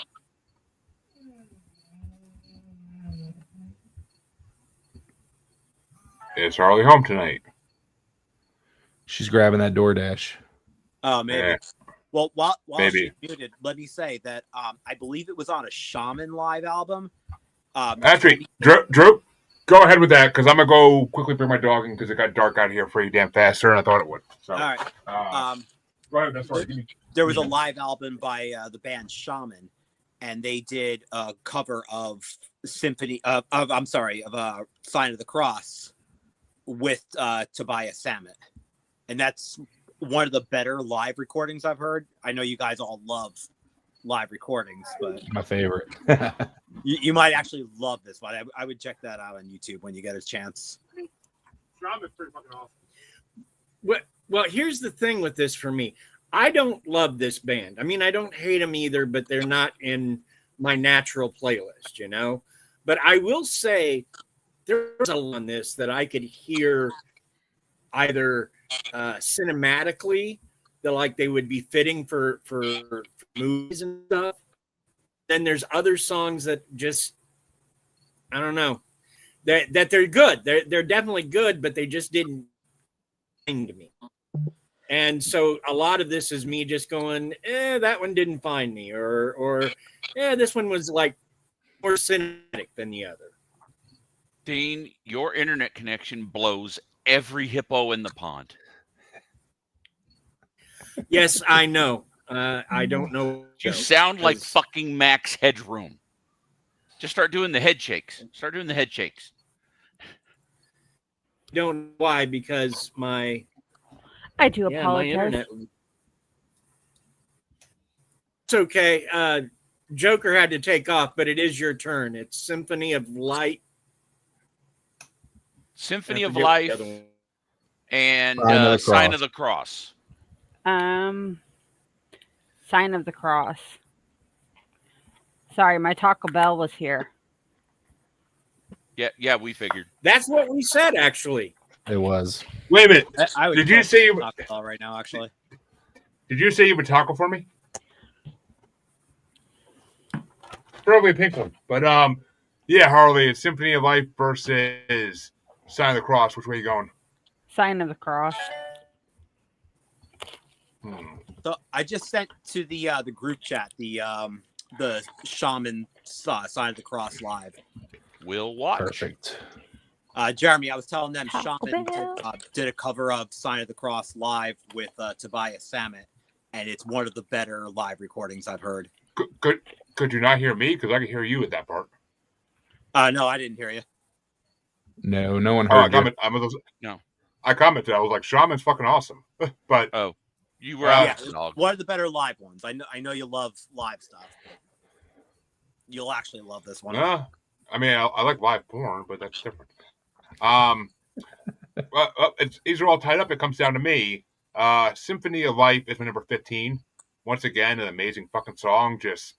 Is Harley home tonight? She's grabbing that DoorDash. Oh, maybe. Yeah. Well, while Maybe. she's muted, let me say that I believe it was on a Shaman live album. Actually, Drew, go ahead with that, because I'm going to go quickly bring my dog in, because it got dark out here pretty damn fast than I thought it would. So, all right. go ahead. That's right. There was a live album by the band Shaman, and they did a cover of Sign of the Cross with Tobias Sammet, and that's one of the better live recordings I've heard. I know you guys all love live recordings, but My favorite. you might actually love this one. I would check that out on YouTube when you get a chance. Shaman's pretty fucking awesome. Well, here's the thing with this for me. I don't love this band. I mean, I don't hate them either, but they're not in my natural playlist, you know? But I will say there's a lot on this that I could hear either cinematically, that like they would be fitting for movies and stuff. Then there's other songs that just, I don't know, that they're good. They're definitely good, but they just didn't sing to me. And so a lot of this is me just going, that one didn't find me, or this one was like more cinematic than the other. Dean, your internet connection blows every hippo in the pond. Yes, I know. I don't know. You sound like fucking Max Headroom. Just start doing the head shakes. Don't know why, because I do apologize. My internet. It's okay. Joker had to take off, but it is your turn. It's Symphony of Light. Symphony of Life and Sign of the Cross. Sign of the Cross. Sorry, my Taco Bell was here. Yeah, we figured. That's what we said, actually. It was. Wait a minute. Did you say you Taco Bell right now? Actually, did you say you would taco for me? Probably a pink one, but yeah, Harley. It's Symphony of Life versus Sign of the Cross. Which way are you going? Sign of the Cross. So I just sent to the group chat the Shaman Sign of the Cross live. We'll watch. Perfect. Jeremy, I was telling them Taco Shaman Bell. did a cover of Sign of the Cross live with Tobias Sammet, and it's one of the better live recordings I've heard. Could you not hear me? Because I could hear you at that part. No, I didn't hear you. No one heard you. No. I commented. I was like, Shaman's fucking awesome. But you were out. One of the better live ones. I know you love live stuff. You'll actually love this one. I mean, I like live porn, but that's different. These are all tied up. It comes down to me. Symphony of Life is my number 15. Once again, an amazing fucking song, just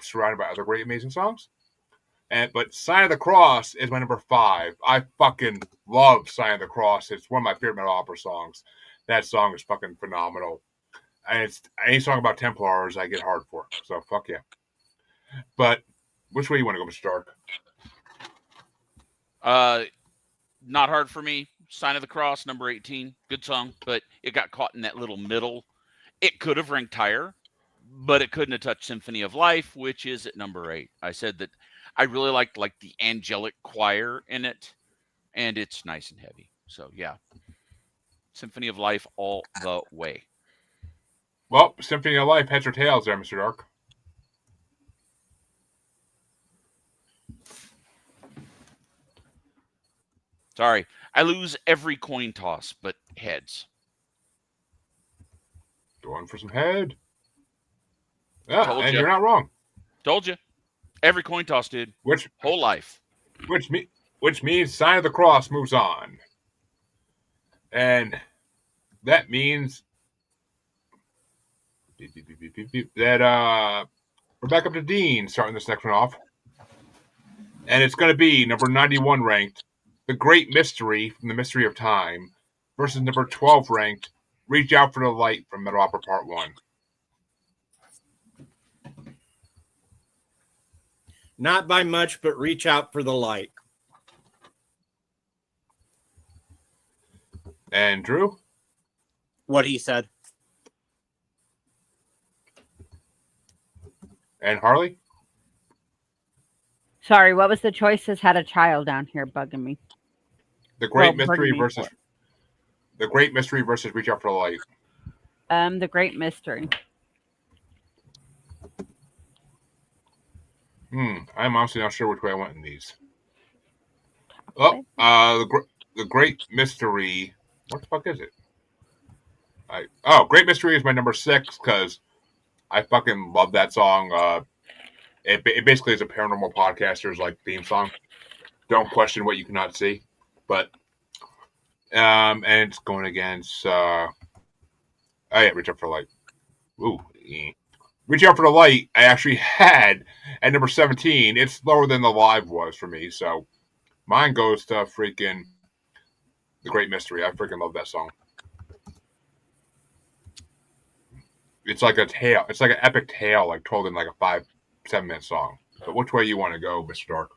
surrounded by other great, amazing songs. But Sign of the Cross is my number 5. I fucking love Sign of the Cross. It's one of my favorite metal opera songs. That song is fucking phenomenal. And it's any song about Templars I get hard for. So fuck yeah. But which way you want to go, Mr. Stark? Not hard for me. Sign of the Cross, number 18. Good song, but it got caught in that little middle. It could have ranked higher, but it couldn't have touched Symphony of Life, which is at number 8. I said that I really liked like the angelic choir in it, and it's nice and heavy. So yeah, Symphony of Life all the way. Well, Symphony of Life, heads or tails there, Mr. Dark. Sorry, I lose every coin toss, but heads. Going for some head. Yeah, Told and ya. you're not wrong. Told you. Every coin toss, dude. Whole life. Which means Sign of the Cross moves on. And that means that we're back up to Dean starting this next one off. And it's going to be number 91 ranked, The Great Mystery from the Mystery of Time, versus number 12 ranked, Reach Out for the Light from Metal Opera Part 1. Not by much, but Reach Out for the Light. And Drew? What he said. And Harley? Sorry, what was the choices? Had a child down here bugging me. The Great Mystery versus Reach Out for the Light. The Great Mystery. I'm honestly not sure which way I went in these. Oh, the Great Mystery. What the fuck is it? Great Mystery is my number 6 because I fucking love that song. It basically is a paranormal podcaster's like theme song. Don't question what you cannot see, but and it's going against. Reach Out for the Light. Ooh, Reach Out for the Light. I actually had at number 17. It's lower than the live was for me, so mine goes to freaking The Great Mystery. I freaking love that song. It's like a tale. It's like an epic tale, like told in like a 5-7 minute song. But which way you want to go, Mr. Dark?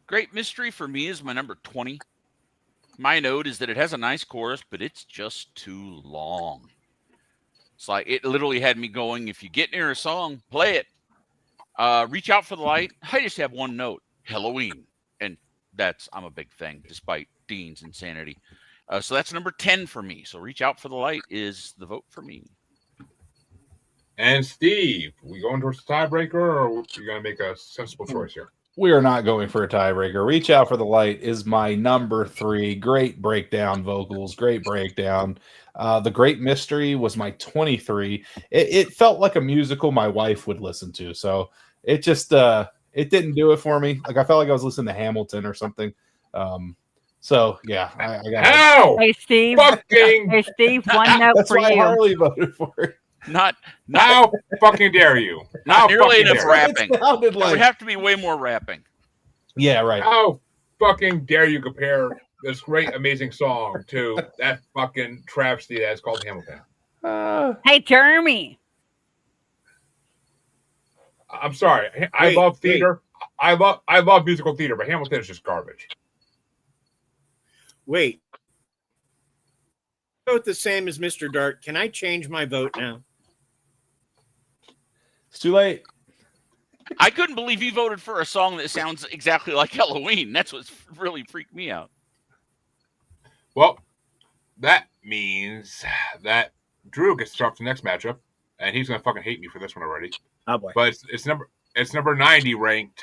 Great Mystery for me is my number 20. My note is that it has a nice chorus, but it's just too long. It's like it literally had me going, if you get near a song, play it. Reach Out for the Light. I just have one note, Halloween. And I'm a big thing, despite Dean's insanity. So that's number 10 for me. So Reach Out for the Light is the vote for me. And Steve, we going towards the tiebreaker, or are you going to make a sensible choice here? We are not going for a tiebreaker. Reach Out for the Light is my number 3. Great breakdown vocals, great breakdown. The Great Mystery was my 23. It felt like a musical my wife would listen to. So it just it didn't do it for me. Like I felt like I was listening to Hamilton or something. So yeah, I got. How? Hey Steve. Fucking. Hey Steve. One note That's for why you. Harley voted for it. Not How fucking dare you? Not nearly enough dare rapping. It sounded There like- would have to be way more rapping. Yeah, right. How fucking dare you compare this great, amazing song to that fucking travesty that's called Hamilton? Hey Jeremy. I'm sorry. I love theater. I love musical theater, but Hamilton is just garbage. Wait. Vote the same as Mr. Dark. Can I change my vote now? It's too late. I couldn't believe he voted for a song that sounds exactly like Halloween. That's what's really freaked me out. Well, that means that Drew gets to start the next matchup, and he's gonna fucking hate me for this one already. Oh boy. But it's number 90 ranked,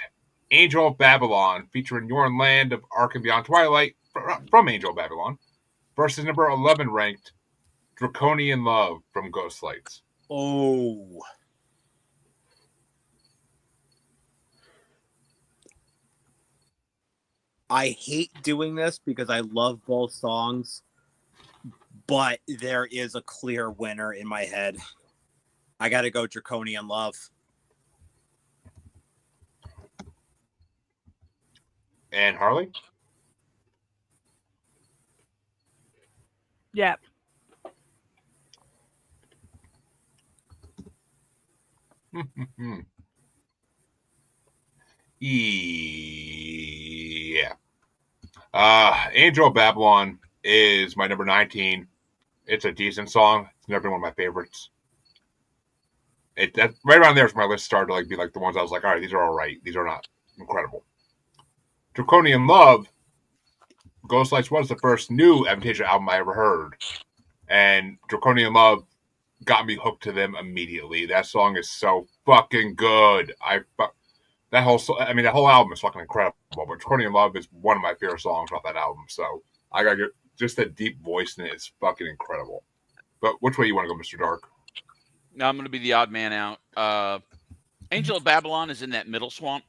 Angel of Babylon, featuring Yorn Land of Ark and Beyond Twilight from Angel of Babylon, versus number 11 ranked, Draconian Love from Ghost Lights. Oh. I hate doing this because I love both songs, but there is a clear winner in my head. I got to go Draconian Love. And Harley? Yep. Yeah. Angel of Babylon is my number 19. It's a decent song. It's never been one of my favorites. that right around there is my list started to like be like the ones I was like, all right, these are all right. These are not incredible. Draconian Love, Ghost Lights was the first new Avantasia album I ever heard. And Draconian Love got me hooked to them immediately. That song is so fucking good. That whole album is fucking incredible. But Draconian Love is one of my favorite songs off that album. So I got just that deep voice in it is fucking incredible. But which way you want to go, Mr. Dark? Now I'm going to be the odd man out. Angel of Babylon is in that middle swamp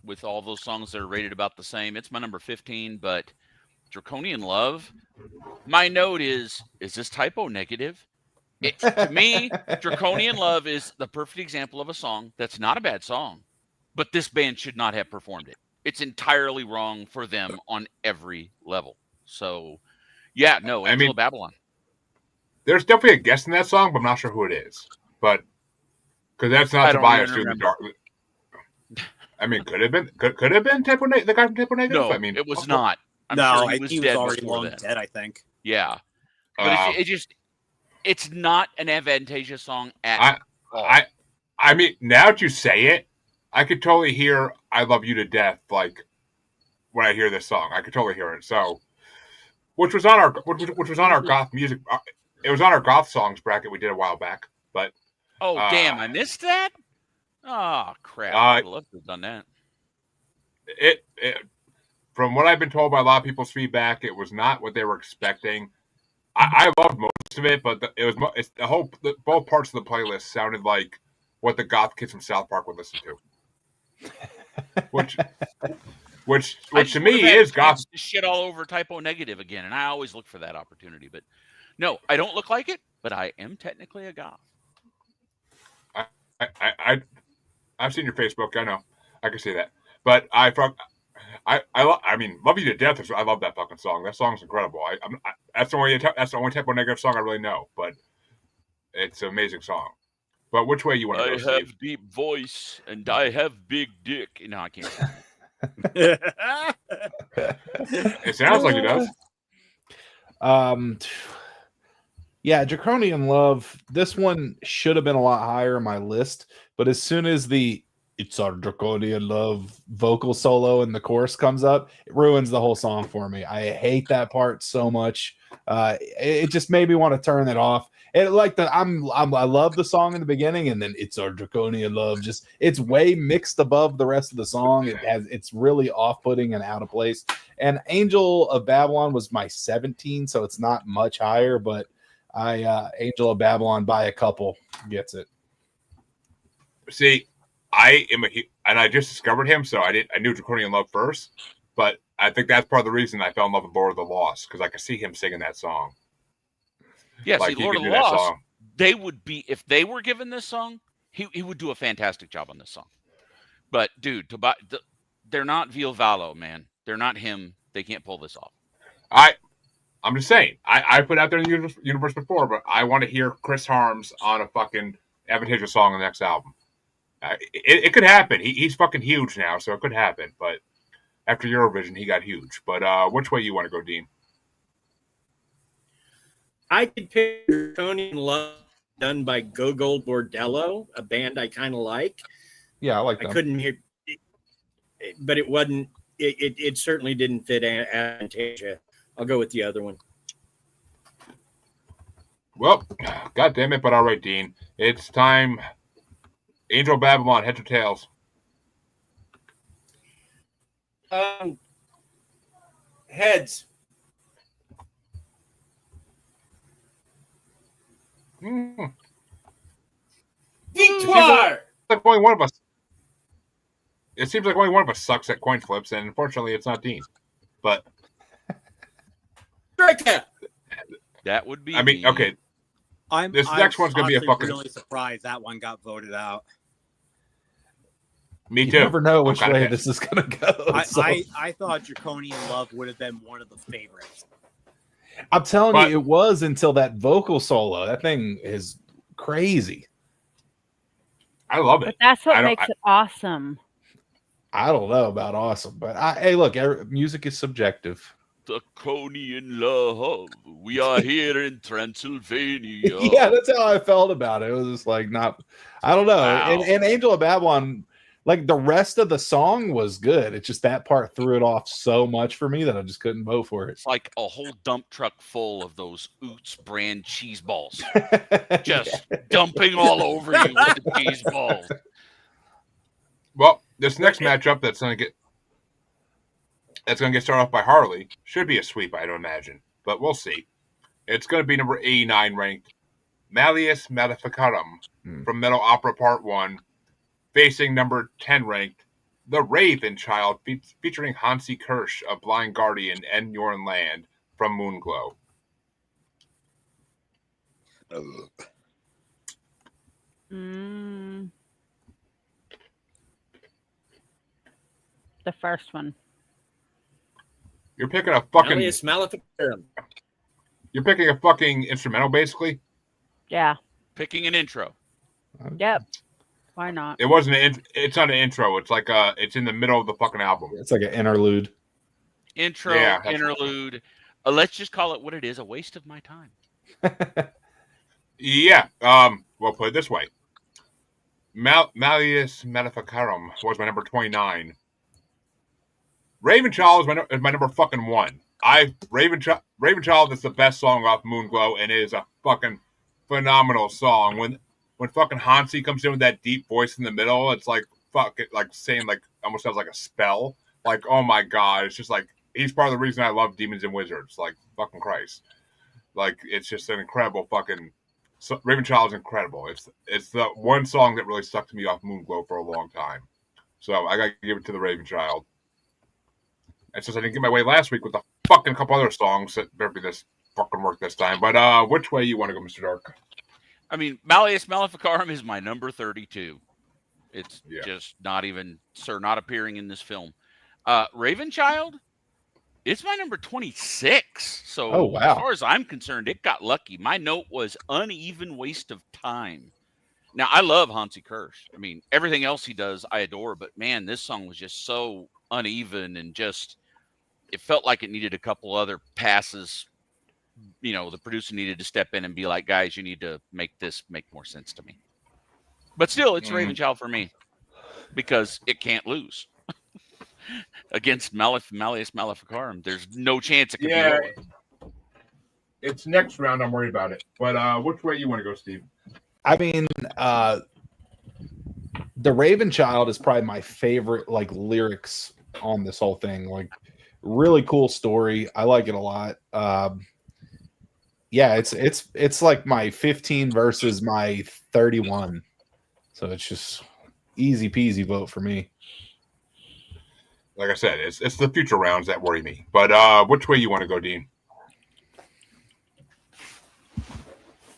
with all those songs that are rated about the same. It's my number 15, but Draconian Love, my note is this typo negative? To me, Draconian Love is the perfect example of a song that's not a bad song, but this band should not have performed it. It's entirely wrong for them on every level. So, yeah, no, Angel of Babylon. There's definitely a guest in that song, but I'm not sure who it is. But because that's not Tobias doing the dark. I mean, could have been the guy from Typo Negative. No, I mean, it was not. I'm sure he was already long dead. I think. Yeah, but it's not an Avantasia song at all. I mean, now that you say it, I could totally hear "I Love You to Death" like when I hear this song. I could totally hear it. So, which was on our goth music. It was on our goth songs bracket we did a while back. But damn, I missed that. Oh crap! I'd love to have done that. It from what I've been told by a lot of people's feedback, it was not what they were expecting. I loved most of it, but both parts of the playlist sounded like what the goth kids from South Park would listen to. Which to me is goth. Shit all over Typo Negative again, and I always look for that opportunity. But no, I don't look like it, but I am technically a goth. I've seen your Facebook. I know. I can see that. But I mean, "Love You to Death" I love that fucking song. That song's incredible. That's the only Typo Negative song I really know. But it's an amazing song. But which way you want to go, Steve? I have deep voice and I have big dick. No, I can't. It sounds like it does. Yeah, Draconian Love. This one should have been a lot higher on my list, but as soon as the "It's Our Draconian Love" vocal solo in the chorus comes up, it ruins the whole song for me. I hate that part so much. It just made me want to turn it off. I love the song in the beginning, and then "It's Our Draconian Love." Just it's way mixed above the rest of the song. It's really off-putting and out of place. And Angel of Babylon was my 17, so it's not much higher, but Angel of Babylon by a couple gets it. See, I just discovered him, so I knew Draconian Love first, but I think that's part of the reason I fell in love with Lord of the Lost, because I could see him singing that song. Yeah, like, see, Lord of the Lost, they would be, if they were given this song, he would do a fantastic job on this song. But dude, they're not Vil Valo, man. They're not him. They can't pull this off. I'm just saying. I put out there in the universe before, but I want to hear Chris Harms on a fucking Avantasia song on the next album. It could happen. He's fucking huge now, so it could happen. But after Eurovision, he got huge. But which way you want to go, Dean? I could pick Draconian Love done by Gogol Bordello, a band I kind of like. Yeah, I like them. I couldn't hear, but it wasn't. It certainly didn't fit Avantasia. I'll go with the other one. Well, God damn it, but all right, Dean. It's time. Angel of Babylon, heads or tails? Heads. Victoire! Like only one of us. It seems like only one of us sucks at coin flips, and unfortunately, it's not Dean. But that would be. I mean, okay. This next one's gonna be a fucking. Really surprised that one got voted out. Me too. You never know which way this is gonna go. I thought Draconian Love would have been one of the favorites. I'm telling you, it was until that vocal solo. That thing is crazy. I love it. But that's what makes it awesome. I don't know about awesome, but hey, look, music is subjective. Draconian love. We are here in Transylvania. Yeah, that's how I felt about it. It was just like not, I don't know. Wow. And Angel of Babylon, like the rest of the song was good. It's just that part threw it off so much for me that I just couldn't vote for it. It's like a whole dump truck full of those Oots brand cheese balls. Just dumping all over you with the cheese balls. Well, this next matchup that's gonna get started off by Harley should be a sweep, I'd imagine, but we'll see. It's gonna be number 89 ranked Malleus Maleficarum from Metal Opera Part 1, facing number 10 ranked The Raven Child, featuring Hansi Kirsch of Blind Guardian and Norn Land from Moonglow. The first one. You're picking a fucking Malleus Maleficarum. You're picking a fucking instrumental, basically. Yeah. Picking an intro. Yep. Why not? It wasn't it's not an intro. It's like it's in the middle of the fucking album. It's like an interlude. Intro, Yeah. interlude. Let's just call it what it is, a waste of my time. Yeah. Well, put it this way. Malleus Maleficarum was my number 29. Raven Child is my number fucking 1. Raven Child is the best song off Moonglow, and it is a fucking phenomenal song. When fucking Hansi comes in with that deep voice in the middle, it's like fuck it, like saying like almost sounds like a spell. Like, oh my god, it's just like he's part of the reason I love Demons and Wizards. Like fucking Christ, like it's just an incredible fucking. Raven Child is incredible. It's the one song that really stuck to me off Moonglow for a long time. So I gotta give it to the Raven Child. And since I didn't get my way last week with the fucking couple other songs, that better be this fucking work this time. But which way you want to go, Mr. Dark? I mean, Malleus Maleficarum is my number 32. It's just not appearing in this film. Raven Child, it's my number 26. So as far as I'm concerned, it got lucky. My note was uneven waste of time. Now, I love Hansi Kirsch. I mean, everything else he does, I adore. But, man, this song was just so uneven and just it felt like it needed a couple other passes. You know, the producer needed to step in and be like, guys, you need to make this make more sense to me. But still, it's Raven Child for me because it can't lose against Malleus Maleficarum. There's no chance it could be over. It's next round. I'm worried about it. But which way you want to go, Steve? I mean, the Raven Child is probably my favorite like lyrics on this whole thing. Like, really cool story. I like it a lot. Yeah, it's like my 15 versus my 31. So it's just easy peasy vote for me. Like I said, it's the future rounds that worry me. But which way you want to go, Dean?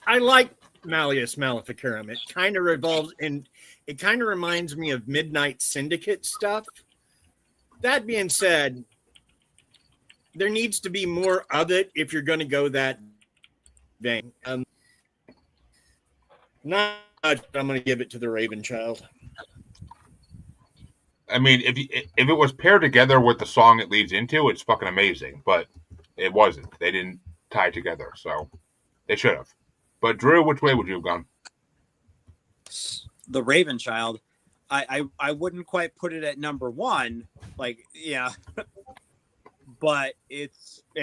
I like Malleus Maleficarum. It kind of revolves and it kind of reminds me of Midnight Syndicate stuff. That being said, there needs to be more of it if you're going to go that vein. Not much, I'm going to give it to the Raven Child. I mean, if it was paired together with the song it leads into, it's fucking amazing. But it wasn't. They didn't tie together, so they should have. But Drew, which way would you have gone? The Raven Child. I wouldn't quite put it at number 1. Like, yeah. But it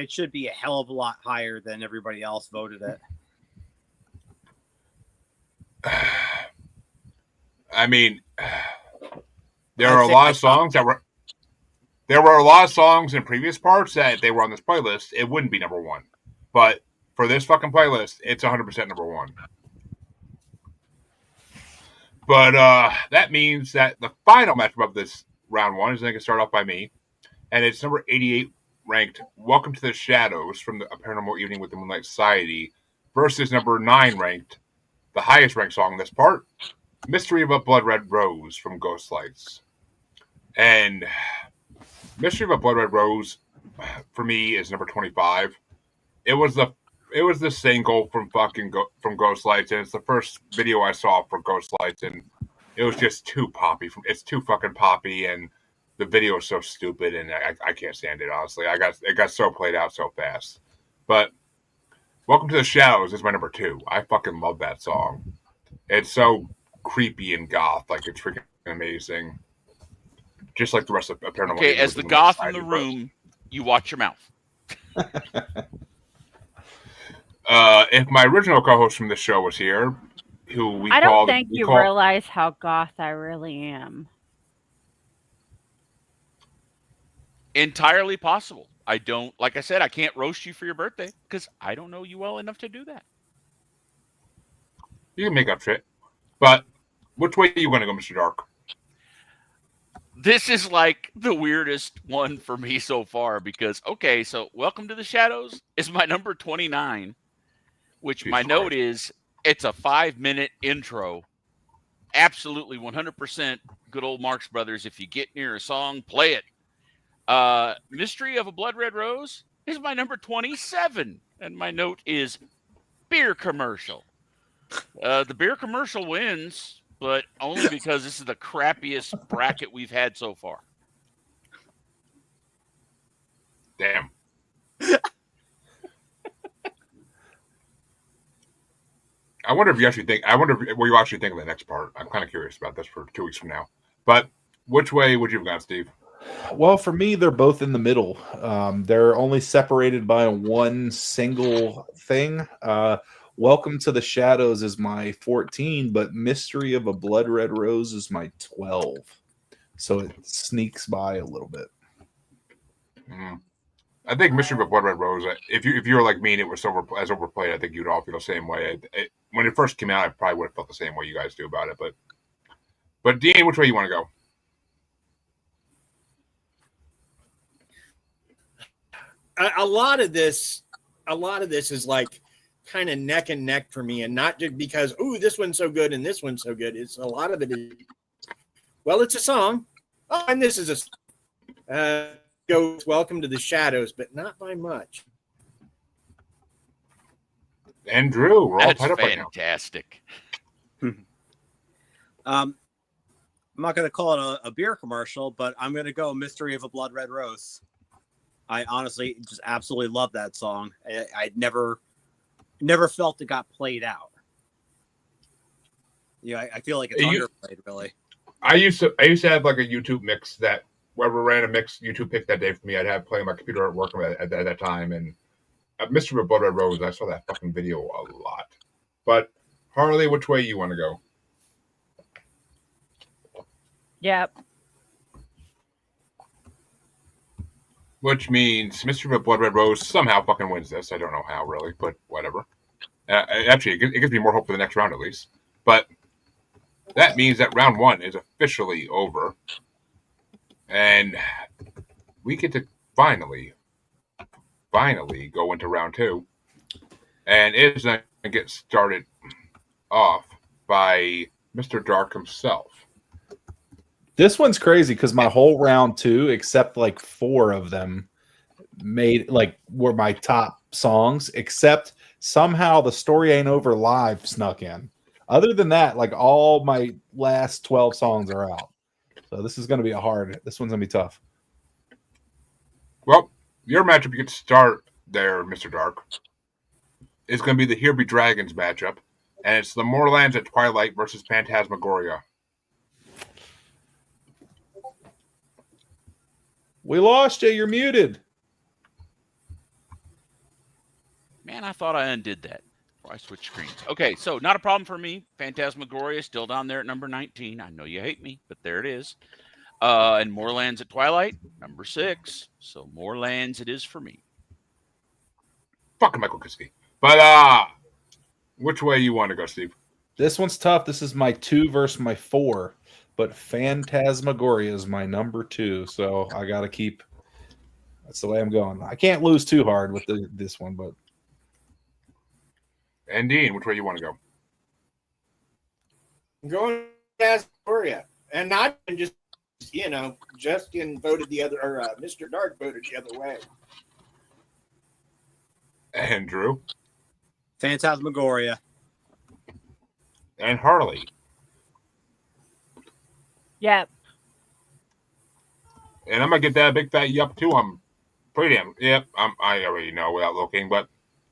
should be a hell of a lot higher than everybody else voted it. I mean, there were a lot of songs in previous parts that if they were on this playlist, it wouldn't be number 1. But for this fucking playlist, it's 100% number 1. But that means that the final matchup of this round 1 is going to start off by me, and it's number 88 ranked "Welcome to the Shadows" from the Paranormal Evening with the Moonlight Society versus number 9 ranked, the highest ranked song in this part, "Mystery of a Blood Red Rose" from Ghostlights. And "Mystery of a Blood Red Rose" for me is number 25. It was the single from Ghostlights, and it's the first video I saw for Ghostlights, and it was just too poppy. It's too fucking poppy, and the video is so stupid, and I can't stand it. Honestly, it got so played out so fast. But Welcome to the Shadows is my number 2. I fucking love that song. It's so creepy and goth, like it's freaking amazing. Just like the rest of Paranormal. Okay, as the goth in the room, you watch your mouth. If my original co-host from the show was here, who we I called, don't think you realize how goth I really am. Entirely possible. I don't, like I said, I can't roast you for your birthday because I don't know you well enough to do that. You can make up shit. But which way are you going to go, Mr. Dark? This is like the weirdest one for me so far because, okay, so Welcome to the Shadows is my number 29, which my note is it's a 5-minute intro. Absolutely 100% good old Marx Brothers. If you get near a song, play it. Mystery of a Blood Red Rose is my number 27, and my note is beer commercial. The beer commercial wins, but only because this is the crappiest bracket we've had so far. Damn. I wonder what you actually think of the next part. I'm kind of curious about this for 2 weeks from now. But which way would you have gone, Steve? Well, for me, they're both in the middle. They're only separated by one single thing. Welcome to the Shadows is my 14, but Mystery of a Blood Red Rose is my 12. So it sneaks by a little bit. I think Mystery of a Blood Red Rose, if you were like me and it was overplayed, I think you'd all feel the same way. When it first came out, I probably would have felt the same way you guys do about it. But Dean, which way you want to go? A lot of this is like kind of neck and neck for me, and not just because this one's so good and this one's so good. It's a lot of it is, well, it's a song. Oh, and this is goes Welcome to the Shadows, but not by much. And Drew, we're all tied up fantastic. Right now. I'm not going to call it a beer commercial, but I'm going to go Mystery of a Blood Red Rose. I honestly just absolutely love that song. I'd never felt it got played out. Yeah, I feel like it's underplayed, really. I used to have like a YouTube mix that whoever ran a mix YouTube picked that day for me, I'd have playing my computer at work at that time. And Mystery of Blood Red Rose, I saw that fucking video a lot. But Harley, which way you want to go? Yep. Which means Mystery of Blood Red Rose somehow fucking wins this. I don't know how, really, but whatever. Actually, it gives me more hope for the next round, at least. But that means that round 1 is officially over. And we get to finally go into round 2. And it's going to get started off by Mr. Dark himself. This one's crazy because my whole round 2, except like 4 of them, were my top songs, except somehow the Story Ain't Over live snuck in. Other than that, like all my last 12 songs are out. So this is going to be this one's going to be tough. Well, your matchup you get to start there, Mr. Dark, is going to be the Here Be Dragons matchup, and it's the Moorlands at Twilight versus Phantasmagoria. We lost you. You're muted. Man, I thought I undid that before I switched screens. Okay, so not a problem for me. Phantasmagoria still down there at number 19. I know you hate me, but there it is. And Moorlands at Twilight, number 6. So Moorlands it is for me. Fucking Michael Kiske. But which way you want to go, Steve? This one's tough. This is my 2 versus my 4. But Phantasmagoria is my number 2, so I got to keep. That's the way I'm going. I can't lose too hard with this one, but. And Dean, which way you want to go? I'm going Phantasmagoria, and not just Justin voted the other, or Mr. Dark voted the other way. And Drew? Phantasmagoria. And Harley? Yep. And I'm gonna get that big fat yup too. I'm pretty damn. Yep, I already know without looking, but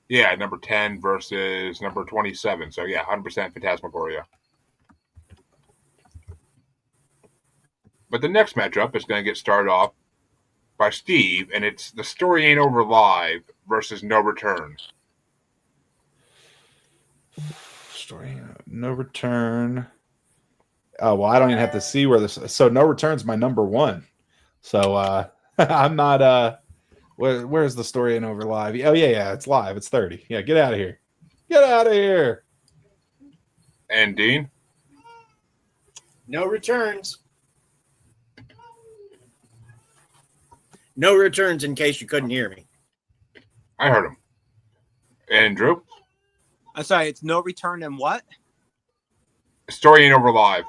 yeah, number 10 versus number 27. So yeah, 100% Phantasmagoria. But the next matchup is going to get started off by Steve, and it's The Story Ain't Over Live versus No Return. Story No Return. Oh well, I don't even have to see where this. So No Return's my number one. So I'm not. Where's The Story Ain't Over Live? Oh yeah, it's live. It's 30. Yeah, get out of here. Get out of here. And Dean? No returns. No returns, in case you couldn't hear me. I heard him. And Drew? I'm sorry, it's No Return and what? Story Ain't Over Live.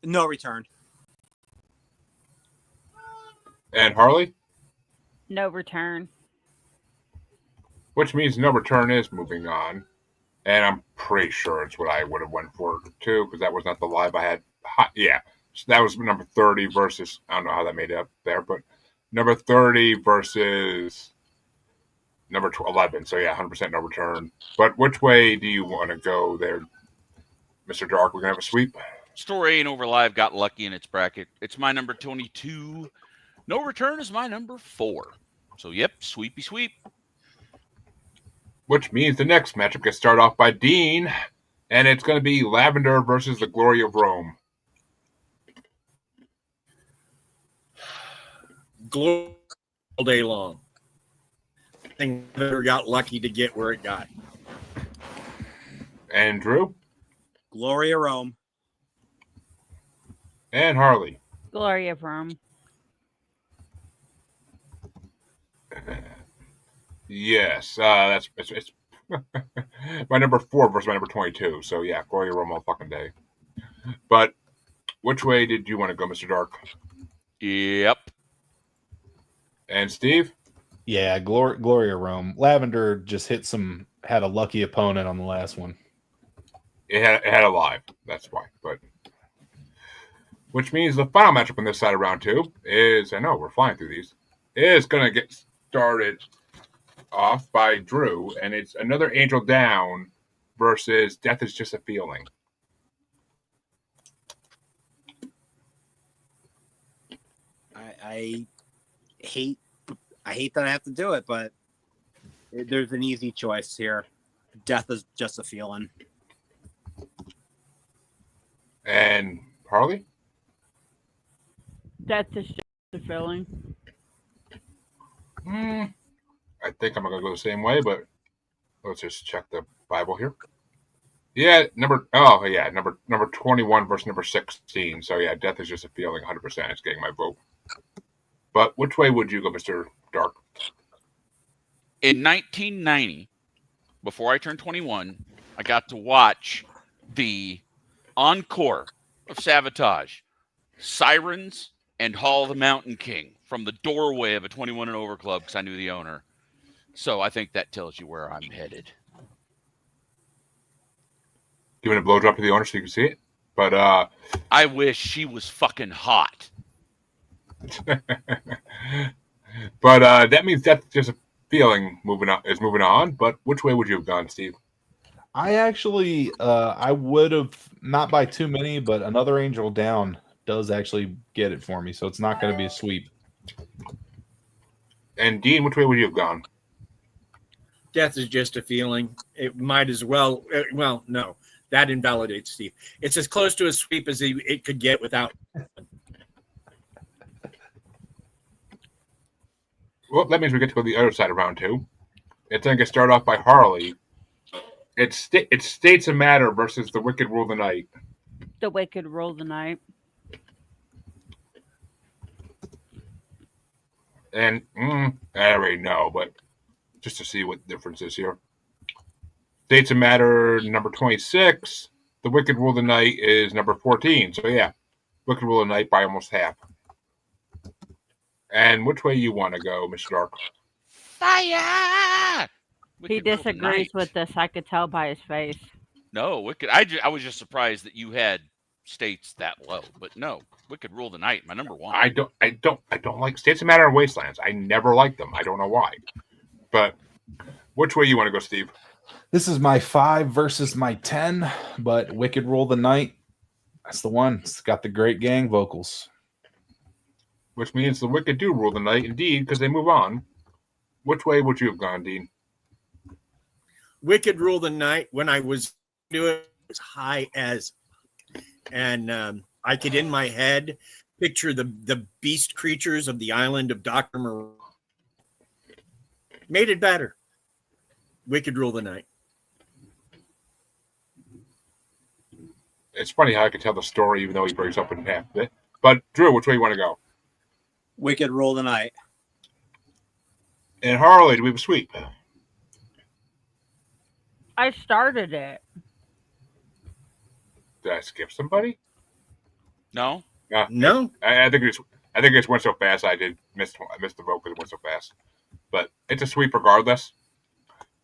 No Return. And Harley? No Return. Which means No Return is moving on. And I'm pretty sure it's what I would have went for too, because that was not the live I had. Yeah, so that was number 30 versus, I don't know how that made it up there, but number 30 versus number 11. So yeah, 100% No Return. But which way do you want to go there, Mr. Dark? We're going to have a sweep? Story Ain't Over Live got lucky in its bracket. It's my number 22. No Return is my number 4. So yep, sweepy sweep. Which means the next matchup gets started off by Dean, and it's going to be Lavender versus the Glory of Rome. Glory all day long. I think Lavender got lucky to get where it got. And Drew? Glory of Rome. And Harley? Glory of Rome. Yes, that's it's my number 4 versus my number 22. So yeah, Glory of Rome all fucking day. But which way did you want to go, Mr. Dark? Yep. And Steve? Yeah, Glory of Rome. Lavender just had a lucky opponent on the last one. It had a live. That's why. But which means the final matchup on this side of round 2 is, I know we're flying through these, is going to get started off by Drew, and it's Another Angel Down versus Death Is Just a Feeling. I hate that I have to do it, but there's an easy choice here. Death Is Just a Feeling. And Harley? Death Is Just a Feeling. I think I'm going to go the same way, but let's just check the Bible here. Yeah, number 21 versus number 16. So yeah, Death Is Just a Feeling, 100% is getting my vote. But which way would you go, Mr. Dark? In 1990, before I turned 21, I got to watch the encore of Sabotage, Sirens and Hall of the Mountain King, from the doorway of a 21 and over club because I knew the owner. So I think that tells you where I'm headed. Giving a blowjob to the owner so you can see it. But I wish she was fucking hot. but that means That's Just a Feeling is moving on. But which way would you have gone, Steve? I actually I would have, not by too many, but Another Angel Down does actually get it for me, so it's not going to be a sweep. And Dean, which way would you have gone? Death Is Just a Feeling. It might as well. Well, no, that invalidates Steve. It's as close to a sweep as it could get without. Well, that means we get to go to the other side of round 2. It's going to get started off by Harley. It's States of Matter versus The Wicked Rule the Night. The Wicked Rule the Night. And I already know, but just to see what the difference is here. States of Matter, number 26. The Wicked Rule the Night is number 14. So yeah, Wicked Rule the Night by almost half. And which way you want to go, Mr. Dark? Fire! He disagrees with this. I could tell by his face. No, Wicked. I was just surprised that you had States that low. But no, Wicked Rule the Night, my number one. I don't like States of Matter and Wastelands. I never liked them. I don't know why. But which way you want to go, Steve? This is my 5 versus my 10, but Wicked Rule the Night, that's the one. It's got the great gang vocals. Which means the Wicked do rule the night, indeed, because they move on. Which way would you have gone, Dean? Wicked Rule the Night. When I was doing it as high as, and I could in my head picture the beast creatures of the island of Dr. Moreau. Made it better. Wicked Rule the Night. It's funny how I could tell the story even though he breaks up in half of it. But Drew, which way you want to go? Wicked Rule the Night. And Harley, do we have a sweep? I started it. Did I skip somebody? No. No. I think it just went so fast. I missed the vote because it went so fast. But it's a sweep regardless.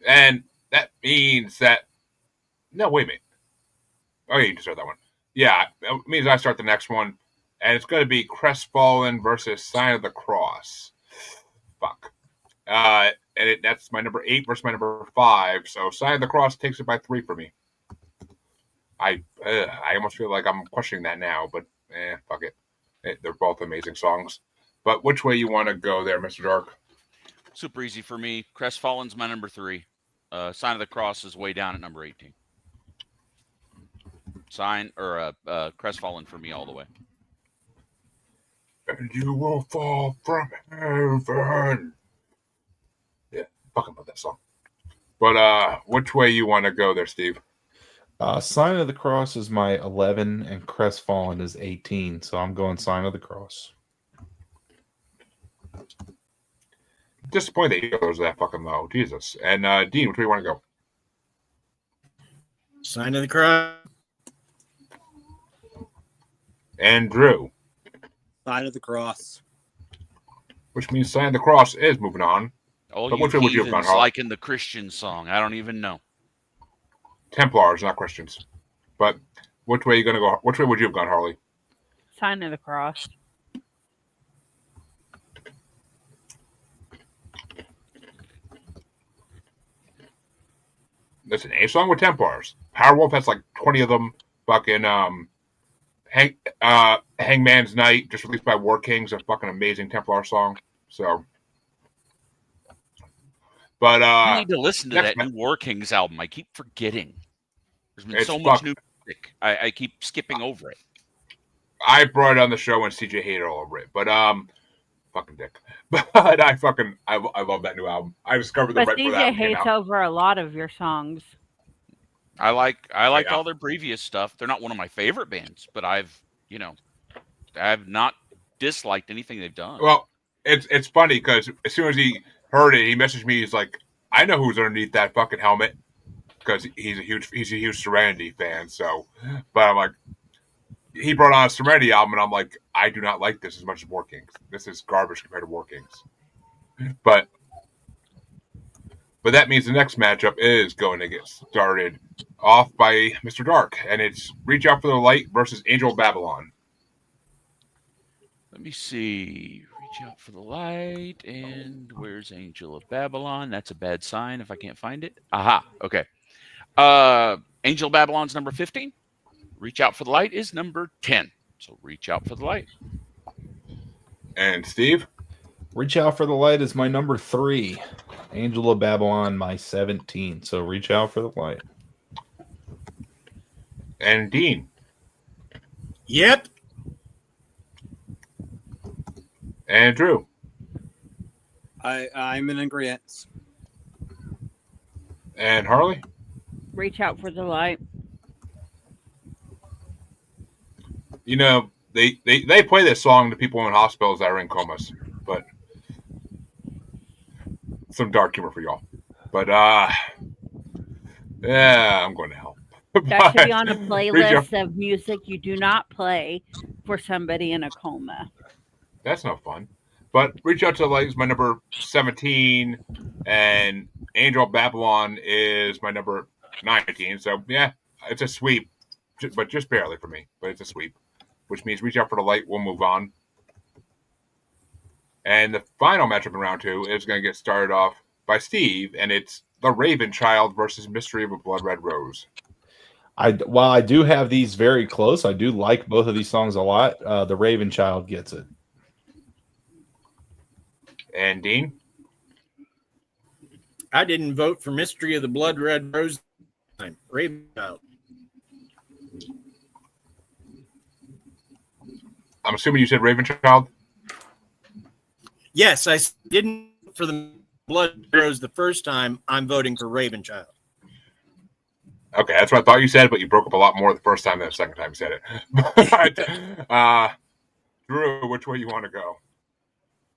And that means that wait a minute. Oh yeah, you just start that one. Yeah, it means I start the next one. And it's going to be Crestfallen versus Sign of the Cross. Fuck. That's my number 8 versus my number 5. So Sign of the Cross takes it by 3 for me. I almost feel like I'm questioning that now, but fuck it. They're both amazing songs. But which way you want to go there, Mr. Dark? Super easy for me. Crestfallen's my number 3. Sign of the Cross is way down at number 18. Crestfallen for me all the way. And you will fall from heaven. Yeah, fucking love that song. But which way you want to go there, Steve? Sign of the Cross is my 11 and Crestfallen is 18. So I'm going Sign of the Cross. Disappointed that he goes that fucking low. Jesus. And Dean, which way you want to go? Sign of the Cross. And Drew. Sign of the Cross. Which means Sign of the Cross is moving on. Oh, but you which way would you have gone, heathens Harley? like in the Christian song. I don't even know. Templars, not Christians. But which way are you going to go? Which way would you have gone, Harley? Sign of the Cross. Listen, a song with Templars. Powerwolf has like 20 of them. Fucking Hangman's Night, just released by War Kings, a fucking amazing Templar song. So, but you need to listen to that new War Kings album. I keep forgetting. There's been so much new music. I keep skipping over it. I brought it on the show when CJ hated all over it, but fucking dick. But I love that new album. I discovered them right before that CJ hates over a lot of your songs. I liked all their previous stuff. They're not one of my favorite bands, but I've not disliked anything they've done. Well, it's funny because as soon as he heard it, he messaged me. He's like, "I know who's underneath that fucking helmet," because he's a huge Serenity fan. So, but I'm like, he brought on a Serenity album, and I'm like, I do not like this as much as War Kings. This is garbage compared to War Kings. But that means the next matchup is going to get started off by Mr. Dark, and it's Reach Out for the Light versus Angel of Babylon. Let me see. Reach Out for the Light, and where's Angel of Babylon? That's a bad sign if I can't find it. Aha, okay. Angel of Babylon's number 15. Reach Out for the Light is number 10. So Reach Out for the Light. And Steve? Reach Out for the Light is my number 3. Angel of Babylon, my 17. So Reach Out for the Light. And Dean? Yep. And Drew? I'm in agreement. And Harley? Reach Out for the Light. You know, they play this song to people in hospitals that are in comas, but some dark humor for y'all. But yeah, I'm going to hell. That should be on a playlist of music you do not play for somebody in a coma. That's no fun. But Reach Out to the Light is my number 17, and Angel of Babylon is my number 19. So yeah, it's a sweep. but just barely for me. But it's a sweep, which means Reach Out for the Light will move on. And the final matchup in round 2 is going to get started off by Steve, and it's The Raven Child versus Mystery of a Blood Red Rose. While I do have these very close, I do like both of these songs a lot. The Raven Child gets it. And Dean? I didn't vote for Mystery of the Blood Red Rose. Raven Child. I'm assuming you said Raven Child? Yes, I didn't vote for the Blood Rose the first time. I'm voting for Raven Child. Okay, that's what I thought you said, but you broke up a lot more the first time than the second time you said it. Drew, which way you want to go?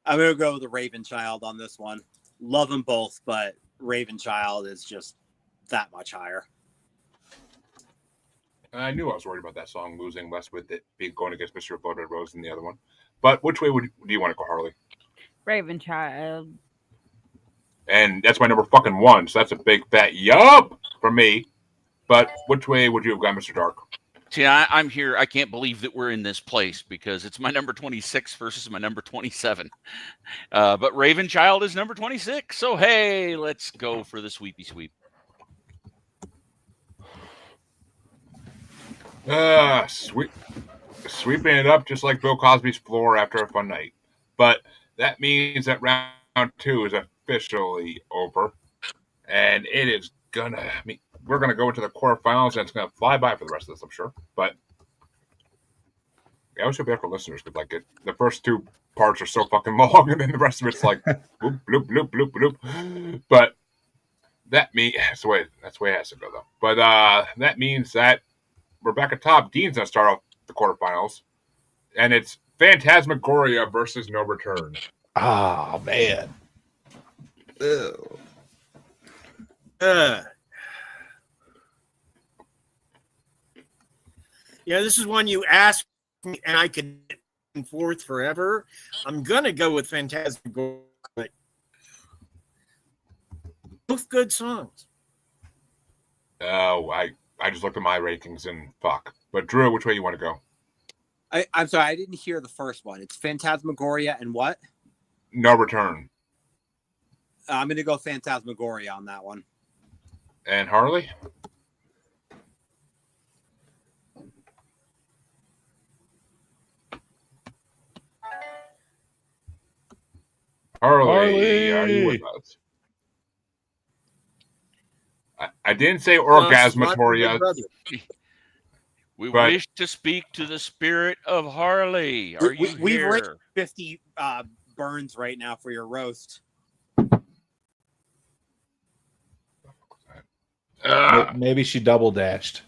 I'm going to go with the Raven Child on this one. Love them both, but Raven Child is just that much higher. I knew I was worried about that song losing, less with it being going against Mr. Blood Red Rose than the other one. But which way do you want to go, Harley? Raven Child. And that's my number fucking 1, so that's a big fat yup for me. But which way would you have gone, Mr. Dark? See, I'm here. I can't believe that we're in this place because it's my number 26 versus my number 27. But Raven Child is number 26. So, hey, let's go for the sweepy sweep. Sweeping it up just like Bill Cosby's floor after a fun night. But that means that round 2 is officially over. And it is we're going to go into the quarterfinals, and it's going to fly by for the rest of this, I'm sure. But I always feel bad for listeners because the first 2 parts are so fucking long, and then the rest of it's like bloop, bloop, bloop, bloop, bloop. But that's the way it has to go, though. But that means that we're back at top. Dean's going to start off the quarterfinals, and it's Phantasmagoria versus No Return. Oh, man. Ew. Yeah, this is one you asked me, and I could get back and forth forever. I'm gonna go with Phantasmagoria. Both good songs. Oh, I just looked at my rankings and fuck. But Drew, which way you want to go? I'm sorry, I didn't hear the first one. It's Phantasmagoria and what? No Return. I'm going to go Phantasmagoria on that one. And Harley? Harley, are you with us? I didn't say Orgasmatoria. We wish to speak to the spirit of Harley. Are you We've here? ranked 50 burns right now for your roast. Maybe she double dashed.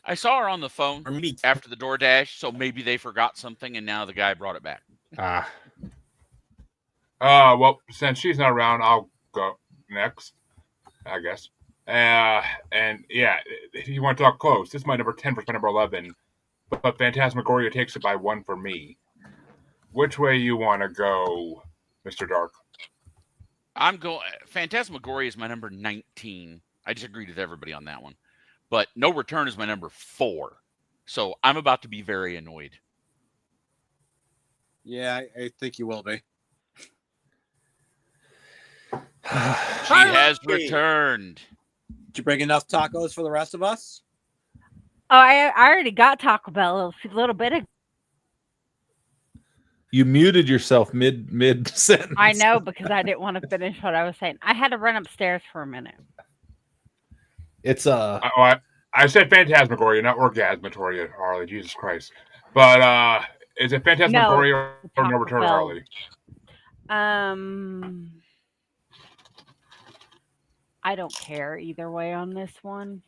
I saw her on the phone after the DoorDash, so maybe they forgot something and now the guy brought it back. Well, since she's not around, I'll go next, I guess. And yeah, if you want to talk close, this is my number 10 versus my number 11, but Phantasmagoria takes it by 1 for me. Which way you want to go, Mr. Dark? I'm going. Phantasmagoria is my number 19. I disagreed with everybody on that one, but No Return is my number 4. So I'm about to be very annoyed. Yeah, I think you will be. She has returned. Did you bring enough tacos for the rest of us? Oh, I already got Taco Bell a little bit ago. You muted yourself mid sentence. I know, because I didn't want to finish what I was saying. I had to run upstairs for a minute. It's I said Phantasmagoria, not Orgasmatoria, Harley. Jesus Christ. But is it Phantasmagoria or No Return, Harley? I don't care either way on this one.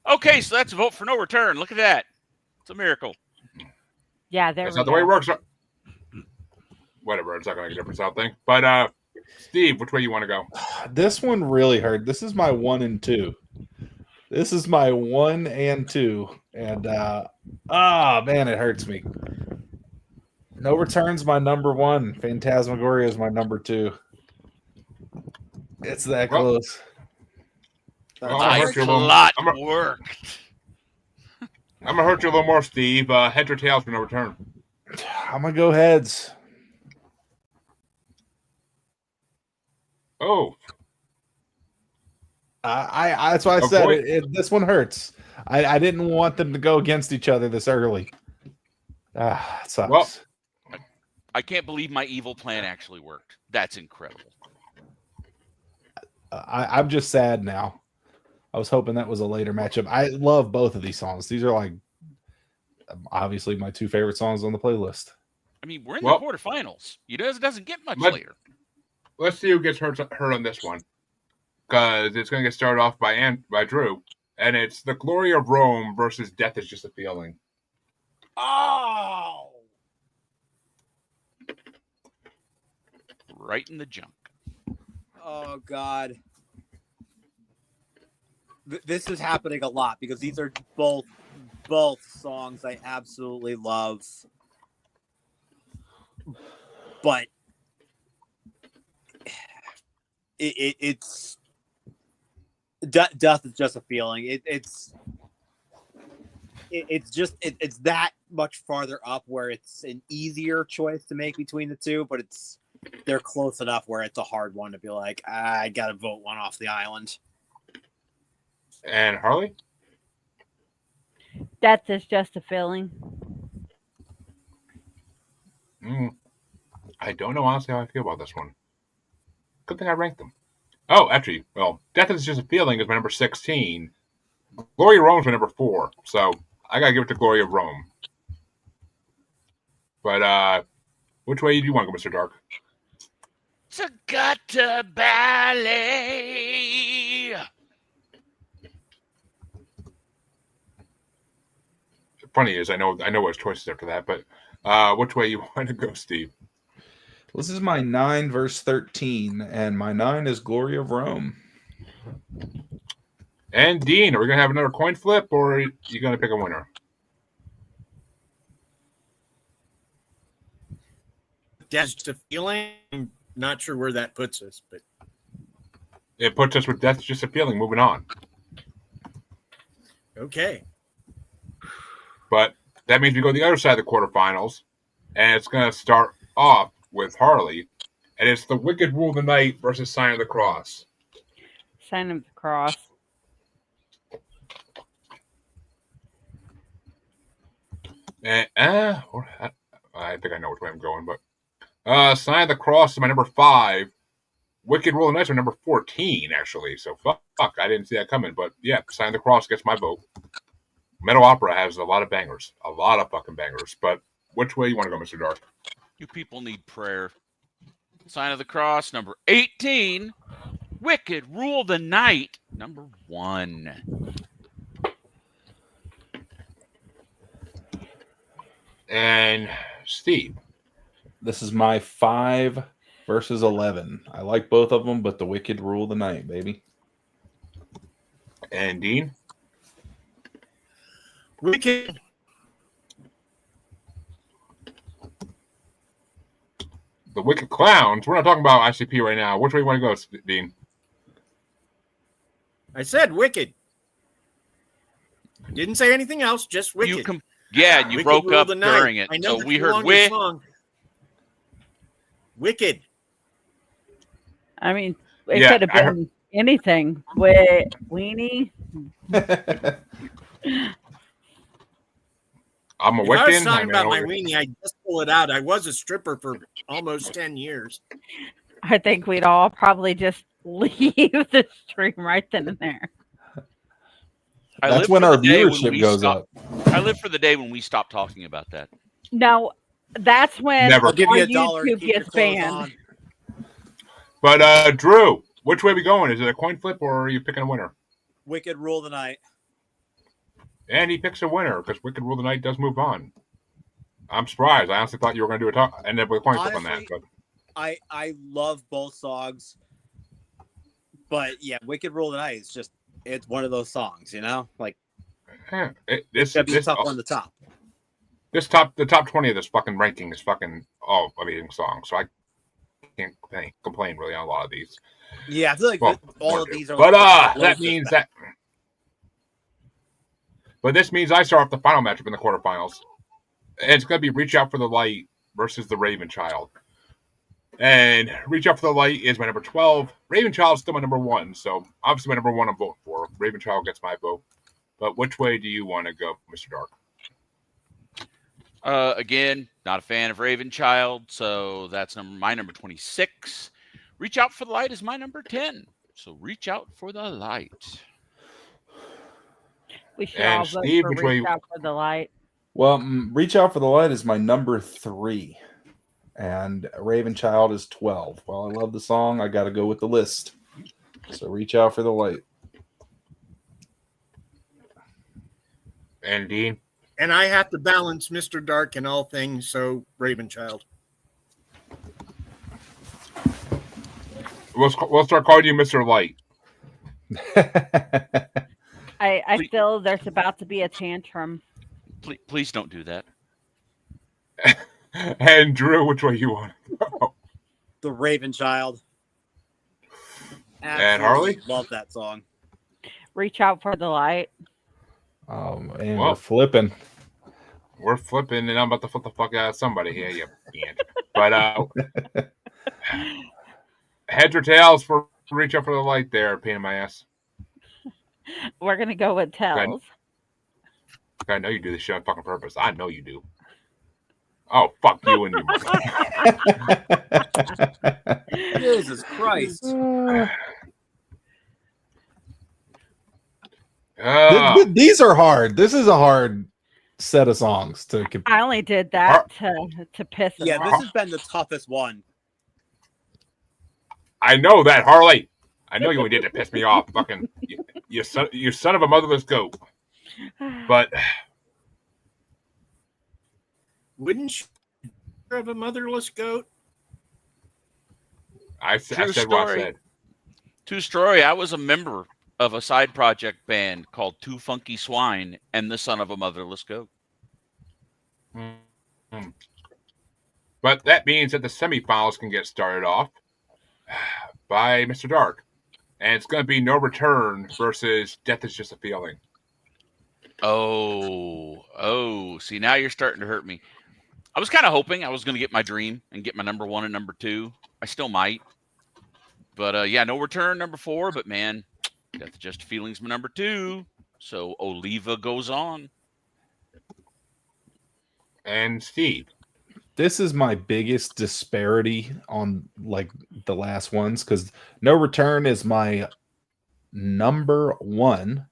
Okay, so that's a vote for No Return. Look at that. It's a miracle. Yeah, that's not the way it works. Whatever, it's not going to make a difference, I don't think. But Steve, which way you want to go? This one really hurt. This is my 1 and 2. This is my 1 and 2. And man, it hurts me. No Return's my number 1. Phantasmagoria is my number 2. It's that close. Nice plot work. I'm gonna hurt you a little more, Steve. Heads or tails for no return. I'm gonna go heads. Oh, that's why I said this one hurts. I didn't want them to go against each other this early. It sucks. Well, I can't believe my evil plan actually worked. That's incredible. I'm just sad now. I was hoping that was a later matchup. I love both of these songs. These are like obviously my two favorite songs on the playlist. I mean, we're in the quarterfinals. It doesn't get much later. Let's see who gets hurt on this one, because it's going to get started off by Drew, and it's The Glory of Rome versus Death is Just a Feeling. Oh! Right in the junk. Oh, God. This is happening a lot because these are both songs I absolutely love. But it's Death is Just a Feeling. It's that much farther up where it's an easier choice to make between the two, but they're close enough where it's a hard one to be like, I gotta vote one off the island. And Harley? Death is Just a Feeling. I don't know honestly how I feel about this one. Good thing I ranked them. Oh, actually, well, Death is Just a Feeling is my number 16. Glory of Rome is my number 4. So I gotta give it to Glory of Rome. But which way do you want to go, Mr. Dark? Sagata Ballet. Funny is I know what choices after that, but which way you want to go, Steve? This is my 9 verse 13, and my 9 is Glory of Rome. And Dean, are we gonna have another coin flip, or are you gonna pick a winner? That's just a feeling. I'm not sure where that puts us, but it puts us with Death's Just a Feeling. Moving on. Okay. But that means we go to the other side of the quarterfinals, and it's going to start off with Harley, and it's The Wicked Rule of the Night versus Sign of the Cross. Sign of the Cross. And, I think I know which way I'm going, but Sign of the Cross is my number 5. Wicked Rule of the Night is my number 14, actually. So fuck, I didn't see that coming. But yeah, Sign of the Cross gets my vote. Metal Opera has a lot of bangers, a lot of fucking bangers. But which way you want to go, Mr. Dark? You people need prayer. Sign of the Cross, number 18. Wicked Rule the Night, number 1. And Steve. This is my 5 versus 11. I like both of them, but the Wicked Rule the Night, baby. And Dean. Wicked. The Wicked Clowns. We're not talking about ICP right now. Which way you want to go, Dean? I said Wicked. I didn't say anything else, just Wicked. You Wicked broke up Rule the during Night. it. I know So we heard Wicked. Wicked. I mean, it could have been anything. With Weenie. I'm a If Wiccan. I was talking about my weenie, I'd just pull it out. I was a stripper for almost 10 years. I think we'd all probably just leave the stream right then and there. That's when our viewership goes up. I live for the day when we stop talking about that. No, that's when Never. I'll give you our $1 to YouTube keep your gets clothes banned. on. But Drew, which way are we going? Is it a coin flip or are you picking a winner? Wicked Rule the Night. And he picks a winner because Wicked Rule of the Night does move on. I'm surprised. I honestly thought you were going to do end up with a coin flip on that. But I love both songs, but yeah, Wicked Rule of the Night is it's one of those songs, you know, like this tough on the top. The top 20 of this fucking ranking is fucking amazing songs. So I can't complain really on a lot of these. Yeah, I feel like all of these are. But that means that. But this means I start off the final matchup in the quarterfinals. And it's going to be Reach Out for the Light versus the Raven Child. And Reach Out for the Light is my number 12. Raven Child is still my number 1. So obviously my number 1 I'm voting for. Raven Child gets my vote. But which way do you want to go, Mr. Dark? Again, not a fan of Raven Child, so that's my number 26. Reach Out for the Light is my number 10. So Reach Out for the Light. We should all vote for Reach Out for the Light. Well, Reach Out for the Light is my number 3. And Raven Child is 12. Well, I love the song. I got to go with the list. So Reach Out for the Light. And Dean? And I have to balance Mr. Dark in all things, so Raven Child. We'll start calling you Mr. Light. I feel there's about to be a tantrum. Please don't do that. And Drew, which way you want to go? The Raven Child. And Harley? Love that song. Reach Out for the Light. Oh, man, we're flipping. We're flipping, and I'm about to flip the fuck out of somebody here, you can't. But heads or tails for Reach Out for the Light there, pain in my ass. We're going to go with tails. I know you do this shit on fucking purpose. I know you do. Oh, fuck you and your Jesus Christ. These are hard. This is a hard set of songs to compete. I only did that to piss him off. This has been the toughest one. I know that, Harley. I know you only did to piss me off. Fucking you son of a motherless goat. But wouldn't you have a motherless goat? I said what I said. True story. I was a member of a side project band called Two Funky Swine and the Son of a Motherless Goat. Mm-hmm. But that means that the semifinals can get started off by Mr. Dark. And it's going to be No Return versus Death is Just a Feeling. Oh, see, now you're starting to hurt me. I was kind of hoping I was going to get my dream and get my number 1 and number 2. I still might. But, No Return, number 4. But, man, Death is Just a Feeling's my number 2. So, Oliva goes on. And Steve. This is my biggest disparity on like the last ones because No Return is my number 1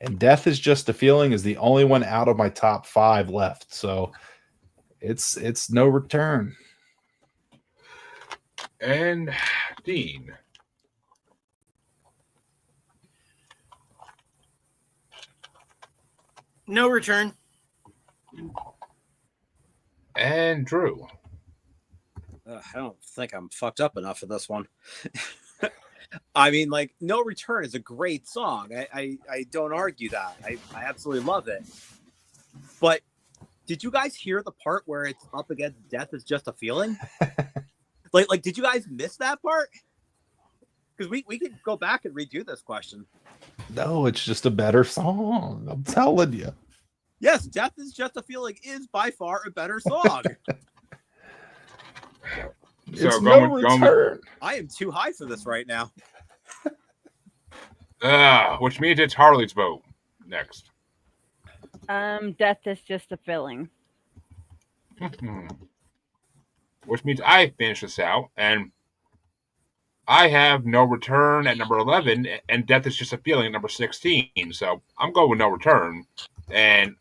and Death is Just a Feeling is the only one out of my top 5 left. So it's No Return. And Dean. No Return. And Drew. I don't think I'm fucked up enough for this one. I mean, like, No Return is a great song. I don't argue that. I absolutely love it. But did you guys hear the part where it's up against Death is Just a Feeling? like, did you guys miss that part? Because we could go back and redo this question. No, it's just a better song. I'm telling you. Yes, Death is Just a Feeling is by far a better song. It's No Return. I am too high for this right now. Which means it's Harley's vote next. Death is Just a Feeling. Which means I finish this out, and I have No Return at number 11, and Death is Just a Feeling at number 16. So I'm going with No Return, and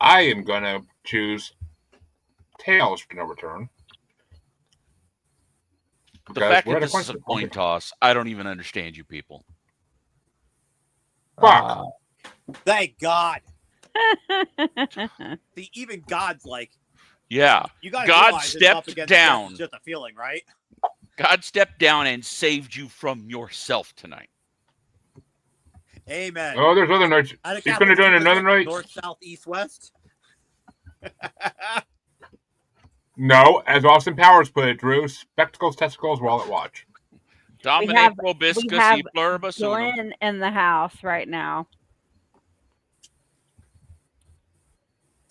I am going to choose Tails for No Return. The fact that this is a coin toss, I don't even understand you people. Fuck. Thank God. See, even God's like, yeah. You guys God stepped down. Just a feeling, right? God stepped down and saved you from yourself tonight. Amen. Oh, there's other nights. He's going to do it another night. North, south, east, west. No, as Austin Powers put it, Drew, spectacles, testicles, wallet, watch. Dominic probiscus we have e pluribus unum. Glenn in the house right now.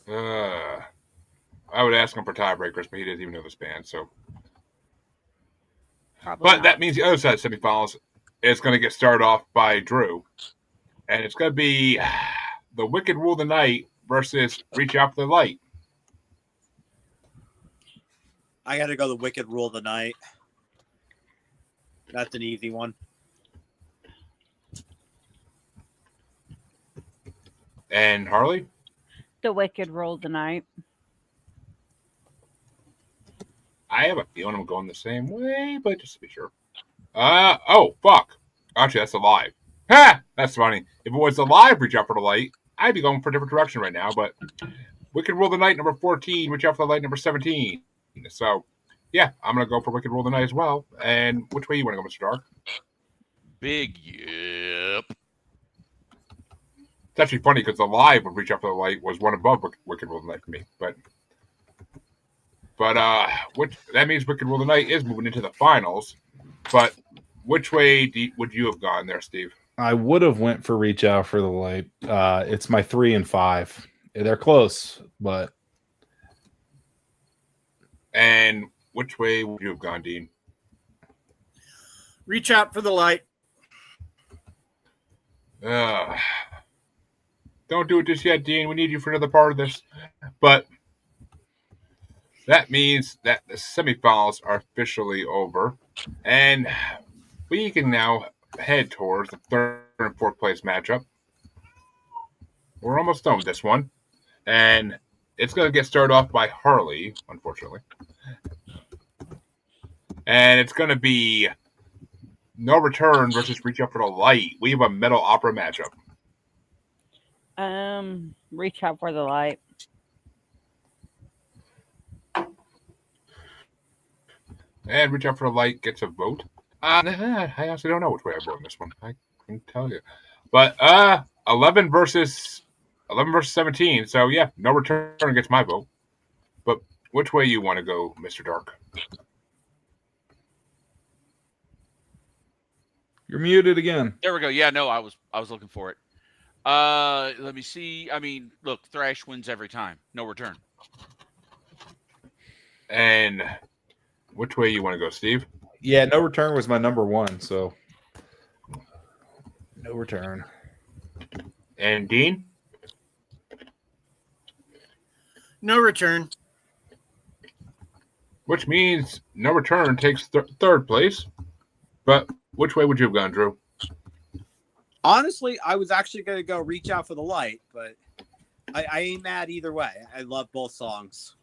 I would ask him for tiebreakers, but he doesn't even know this band, so. Probably not. That means the other side of semifinals is going to get started off by Drew. And it's going to be the Wicked Rule of the Night versus Reach Out for the Light. I got to go the Wicked Rule of the Night. That's an easy one. And Harley? The Wicked Rule of the Night. I have a feeling I'm going the same way, but just to be sure. Oh, fuck. Actually, that's a live. Ha! That's funny. If it was a live Reach Out for the Light, I'd be going for a different direction right now, but Wicked Rule of the Night, number 14, Reach Out for the Light, number 17. So, yeah, I'm going to go for Wicked Rule of the Night as well. And which way you want to go, Mr. Dark? Big yep. It's actually funny because the live of Reach Out for the Light was one above Wicked Rule of the Night for me, but that means Wicked Rule of the Night is moving into the finals. But which way would you have gone there, Steve? I would have went for Reach Out for the Light. It's my 3 and 5. They're close, but. And which way would you have gone, Dean? Reach Out for the Light. Don't do it just yet, Dean. We need you for another part of this. But that means that the semifinals are officially over. And we can now head towards the third and fourth place matchup. We're almost done with this one. And it's going to get started off by Harley, unfortunately. And it's going to be No Return versus Reach Out for the Light. We have a metal opera matchup. Reach Out for the Light. And Reach Out for the Light gets a vote. I honestly don't know which way I vote in this one. I can tell you. But 11 versus 17. So, yeah, No Return gets my vote. But which way you want to go, Mr. Dark? You're muted again. There we go. Yeah, no, I was looking for it. Let me see. I mean, look, Thrash wins every time. No Return. And which way you want to go, Steve? Yeah, No Return was my number 1, so No Return. And Dean? No Return. Which means No Return takes third place. But which way would you have gone, Drew? Honestly, I was actually going to go Reach Out for the Light, but I ain't mad either way. I love both songs.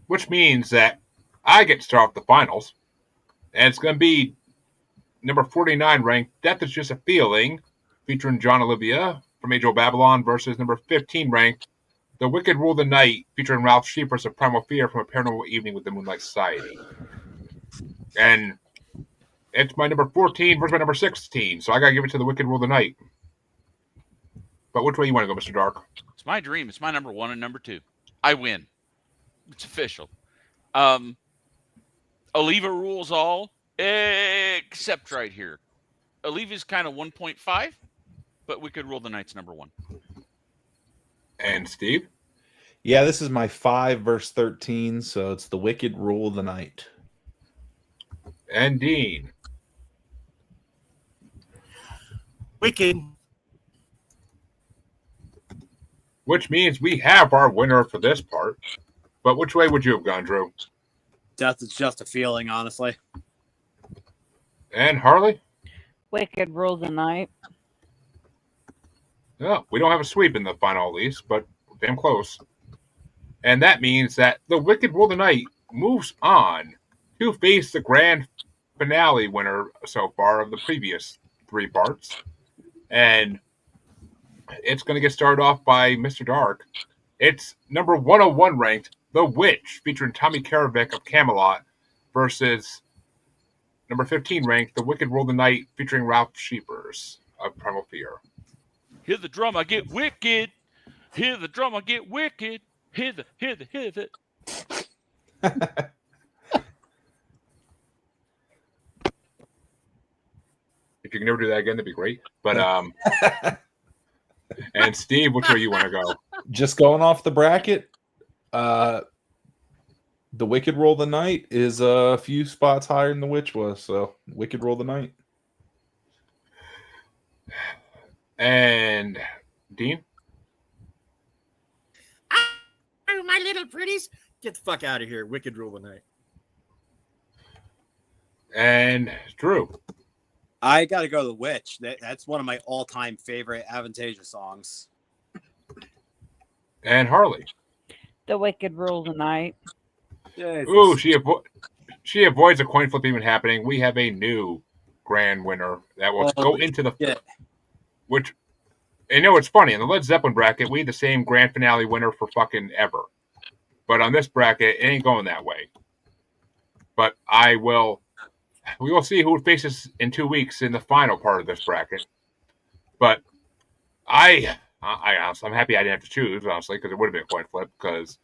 Which means that I get to start off the finals. And it's going to be number 49 ranked Death Is Just a Feeling, featuring John Olivia from Age of Babylon, versus number 15 ranked The Wicked Rule of the Night, featuring Ralph Sheepers of Primal Fear from A Paranormal Evening with the Moonlight Society. And it's my number 14 versus my number 16, so I got to give it to The Wicked Rule of the Night. But which way you want to go, Mr. Dark? It's my dream. It's my number 1 and number 2. I win. It's official. Oliva rules all, except right here. Oliva's kind of 1.5, but Wicked Rule of the Night's number 1. And Steve? Yeah, this is my 5 verse 13, so it's The Wicked Rule of the Night. And Dean? Wicked. Which means we have our winner for this part. But which way would you have gone, Drew? Death Is Just a Feeling, honestly. And Harley? Wicked Rule of the Night. No, we don't have a sweep in the final at least, but damn close. And that means that the Wicked Rule of the Night moves on to face the grand finale winner so far of the previous 3 parts. And it's going to get started off by Mr. Dark. It's number 101 ranked The Witch, featuring Tommy Karavik of Camelot, versus number 15 ranked The Wicked Rule of the Night, featuring Ralph Sheepers of Primal Fear. Hear the drum, I get wicked. Hear the drum, I get wicked. Hither. If you can never do that again, that'd be great. But and Steve, which way you want to go? Just going off the bracket, the Wicked Roll the Night is a few spots higher than the Witch was. So Wicked Roll the Night. And Dean? My little pretties. Get the fuck out of here. Wicked Rule the Night. And Drew? I got to go to The Witch. That's one of my all-time favorite Avantasia songs. And Harley? The Wicked Rule the Night. Ooh, she avoids a coin flip even happening. We have a new grand winner that will go into the which. And you know what's funny? In the Led Zeppelin bracket, we had the same grand finale winner for fucking ever. But on this bracket, it ain't going that way. But we will see who faces in 2 weeks in the final part of this bracket. But I'm happy I didn't have to choose, honestly, because it would have been a coin flip, because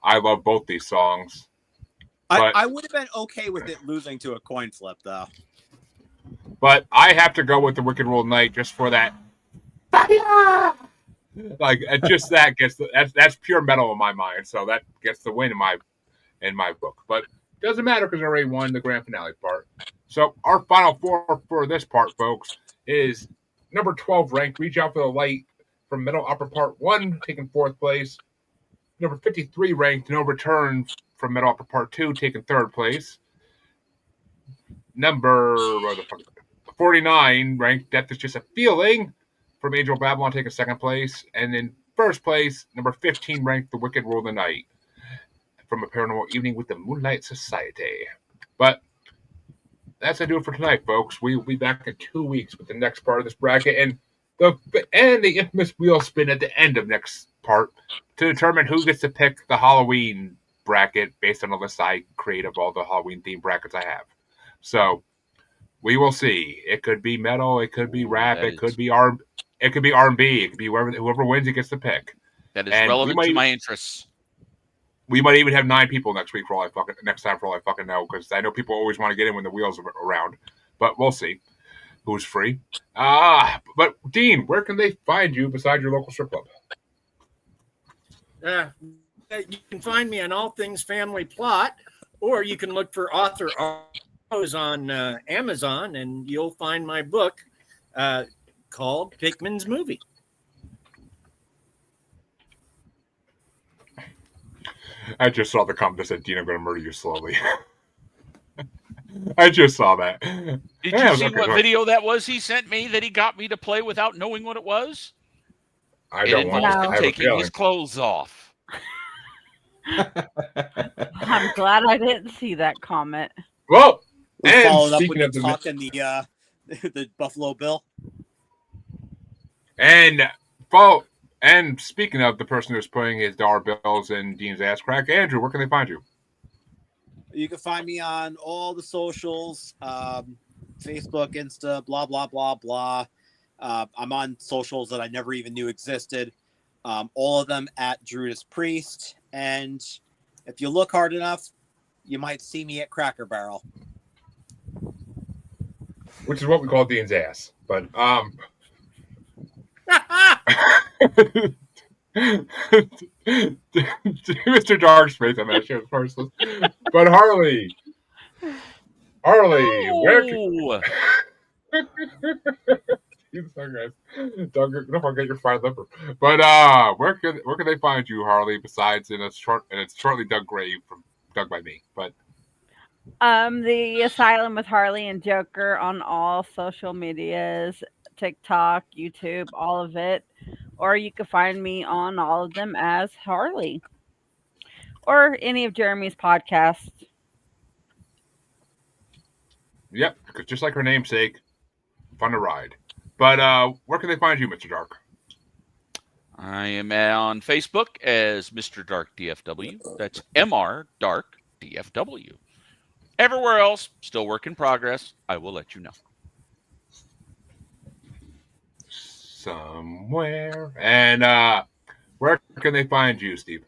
I love both these songs. I would have been okay with it losing to a coin flip, though. But I have to go with the Wicked Rule Night just for that. Like just that gets that's pure metal in my mind, so that gets the win in my book. But it doesn't matter because I already won the grand finale part. So our final four for this part, folks, is number 12 ranked Reach Out for the Light from Metal Opera Part 1, taking 4th place. Number 53 ranked No Return from Metal Opera Part 2, taking 3rd place. Number 49 ranked Death Is Just a Feeling from Angel of Babylon, taking 2nd place. And in 1st place, number 15 ranked The Wicked Rule the Night from A Paranormal Evening with the Moonlight Society. But that's going to do it for tonight, folks. We will be back in 2 weeks with the next part of this bracket and the infamous wheel spin at the end of next part to determine who gets to pick the Halloween bracket based on the list I create of all the Halloween themed brackets I have. So we will see. It could be metal, it could be rap, it could be R&B, it could be whoever wins it gets to pick. That is relevant to my interests. We might even have 9 people next time for all I fucking know, because I know people always want to get in when the wheels are around. But we'll see who's free. But Dean, where can they find you besides your local strip club? You can find me on All Things Family Plot, or you can look for author on Amazon, and you'll find my book called Pickman's Movie. I just saw the comment that said, Dean, I'm going to murder you slowly. I just saw that. Did you see what video that was he sent me that he got me to play without knowing what it was? I don't want to. Taking his clothes off. I'm glad I didn't see that comment. Well, and followed up with talking the Buffalo Bill. And speaking of the person who's putting his dollar bills in Dean's ass crack, Andrew, where can they find you? You can find me on all the socials, Facebook, Insta, blah, blah, blah, blah. I'm on socials that I never even knew existed. All of them at Judas Priest. And if you look hard enough, you might see me at Cracker Barrel. Which is what we call Dean's ass. But, Mr. Dark's face on that show first. But Harley, where can... Don't forget your fine liver. But where can they find you, Harley? Besides in a shortly dug grave dug by me. But the Asylum with Harley and Joker on all social medias, TikTok, YouTube, all of it. Or you can find me on all of them as Harley. Or any of Jeremy's podcasts. Yep, because just like her namesake, fun to ride. But where can they find you, Mr. Dark? I am on Facebook as Mr. Dark DFW. That's MR Dark DFW. Everywhere else, still work in progress. I will let you know. Somewhere. And where can they find you, Steve?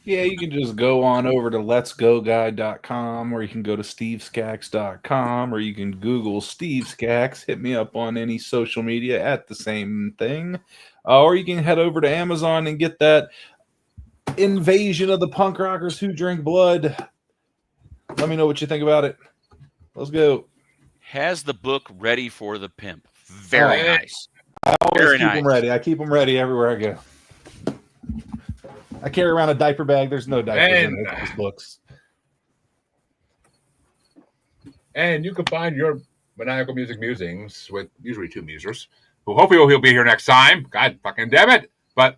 Yeah, you can just go on over to letsgoguide.com, or you can go to steveskaks.com, or you can Google Steve Skaks. Hit me up on any social media at the same thing. Or you can head over to Amazon and get that Invasion of the Punk Rockers Who Drink Blood. Let me know what you think about it. Let's go. Has the book ready for the pimp. Very nice. I always Very keep nice. them ready. I keep them ready everywhere I go. I carry around a diaper bag. There's no diapers in those books. And you can find your Maniacal Music Musings with usually two musers, who hopefully he'll be here next time. God fucking damn it. But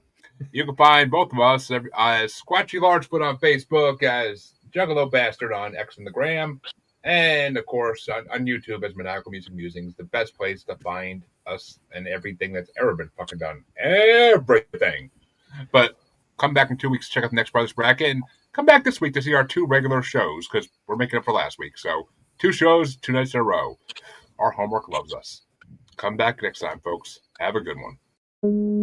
you can find both of us as Squatchy Largefoot on Facebook, as Juggalo Bastard on X and the Gram, and of course on YouTube as Maniacal Music Musings, the best place to find us and everything that's ever been fucking done. Everything. But come back in 2 weeks to check out the next Brothers Bracket, and come back this week to see our two regular shows, because we're making up for last week. So 2 shows, 2 nights in a row. Our homework loves us. Come back next time, folks. Have a good one.